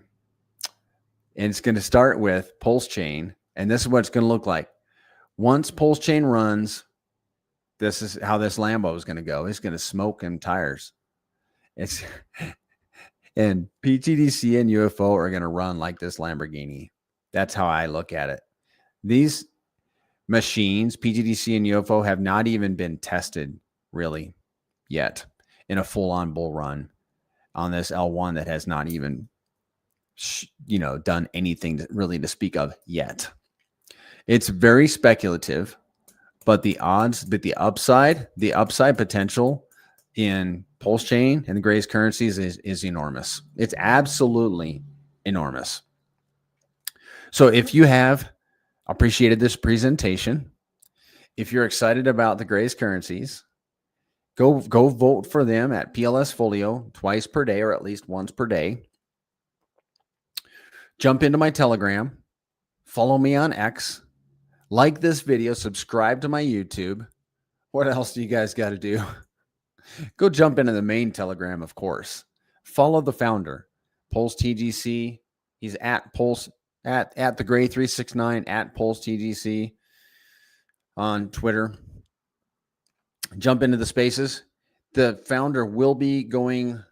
it's going to start with PulseChain. And this is what it's going to look like. Once PulseChain runs, this is how this Lambo is going to go. It's going to smoke in tires. And pTGC and UFO are going to run like this Lamborghini. That's how I look at it. These machines, pTGC and UFO, have not even been tested really yet in a full-on bull run on this L1 that has not even, done anything really to speak of yet. It's very speculative, but the upside potential in PulseChain and the Grace Currencies is enormous. It's absolutely enormous. So if you have appreciated this presentation, if you're excited about the Grace Currencies, go vote for them at PLS Folio twice per day, or at least once per day. Jump into my Telegram, follow me on X, like this video, subscribe to my YouTube. What else do you guys got to do? Go jump into the main Telegram, of course. Follow the founder, PulseTGC. He's at Pulse at the Gray 369 at PulseTGC on Twitter. Jump into the spaces. The founder will be going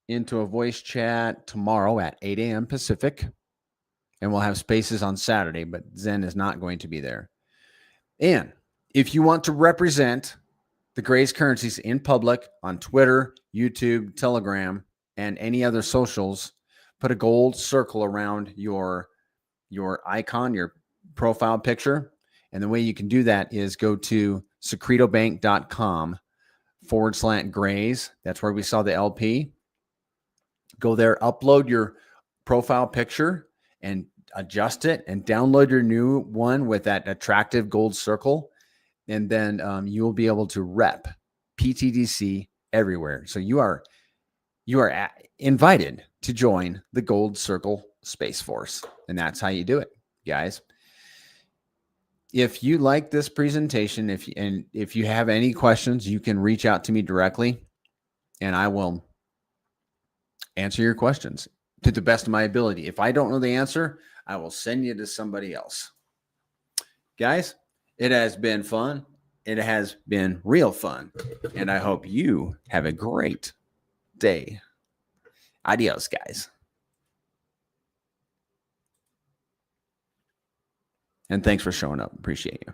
into a voice chat tomorrow at 8 a.m. Pacific. And we'll have spaces on Saturday, but Zen is not going to be there. And if you want to represent the Grace Currencies in public on Twitter, YouTube, Telegram, and any other socials, put a gold circle around your icon, your profile picture. And the way you can do that is go to secretobank.com/grays. That's where we saw the LP. Go there, upload your profile picture and adjust it, and download your new one with that attractive gold circle. And then you will be able to rep pTGC everywhere. So you are invited to join the Gold Circle Space Force. And that's how you do it, guys. If you like this presentation, if you have any questions, you can reach out to me directly and I will answer your questions to the best of my ability. If I don't know the answer, I will send you to somebody else. Guys, it has been fun. It has been real fun. And I hope you have a great day. Adios, guys. And thanks for showing up. Appreciate you.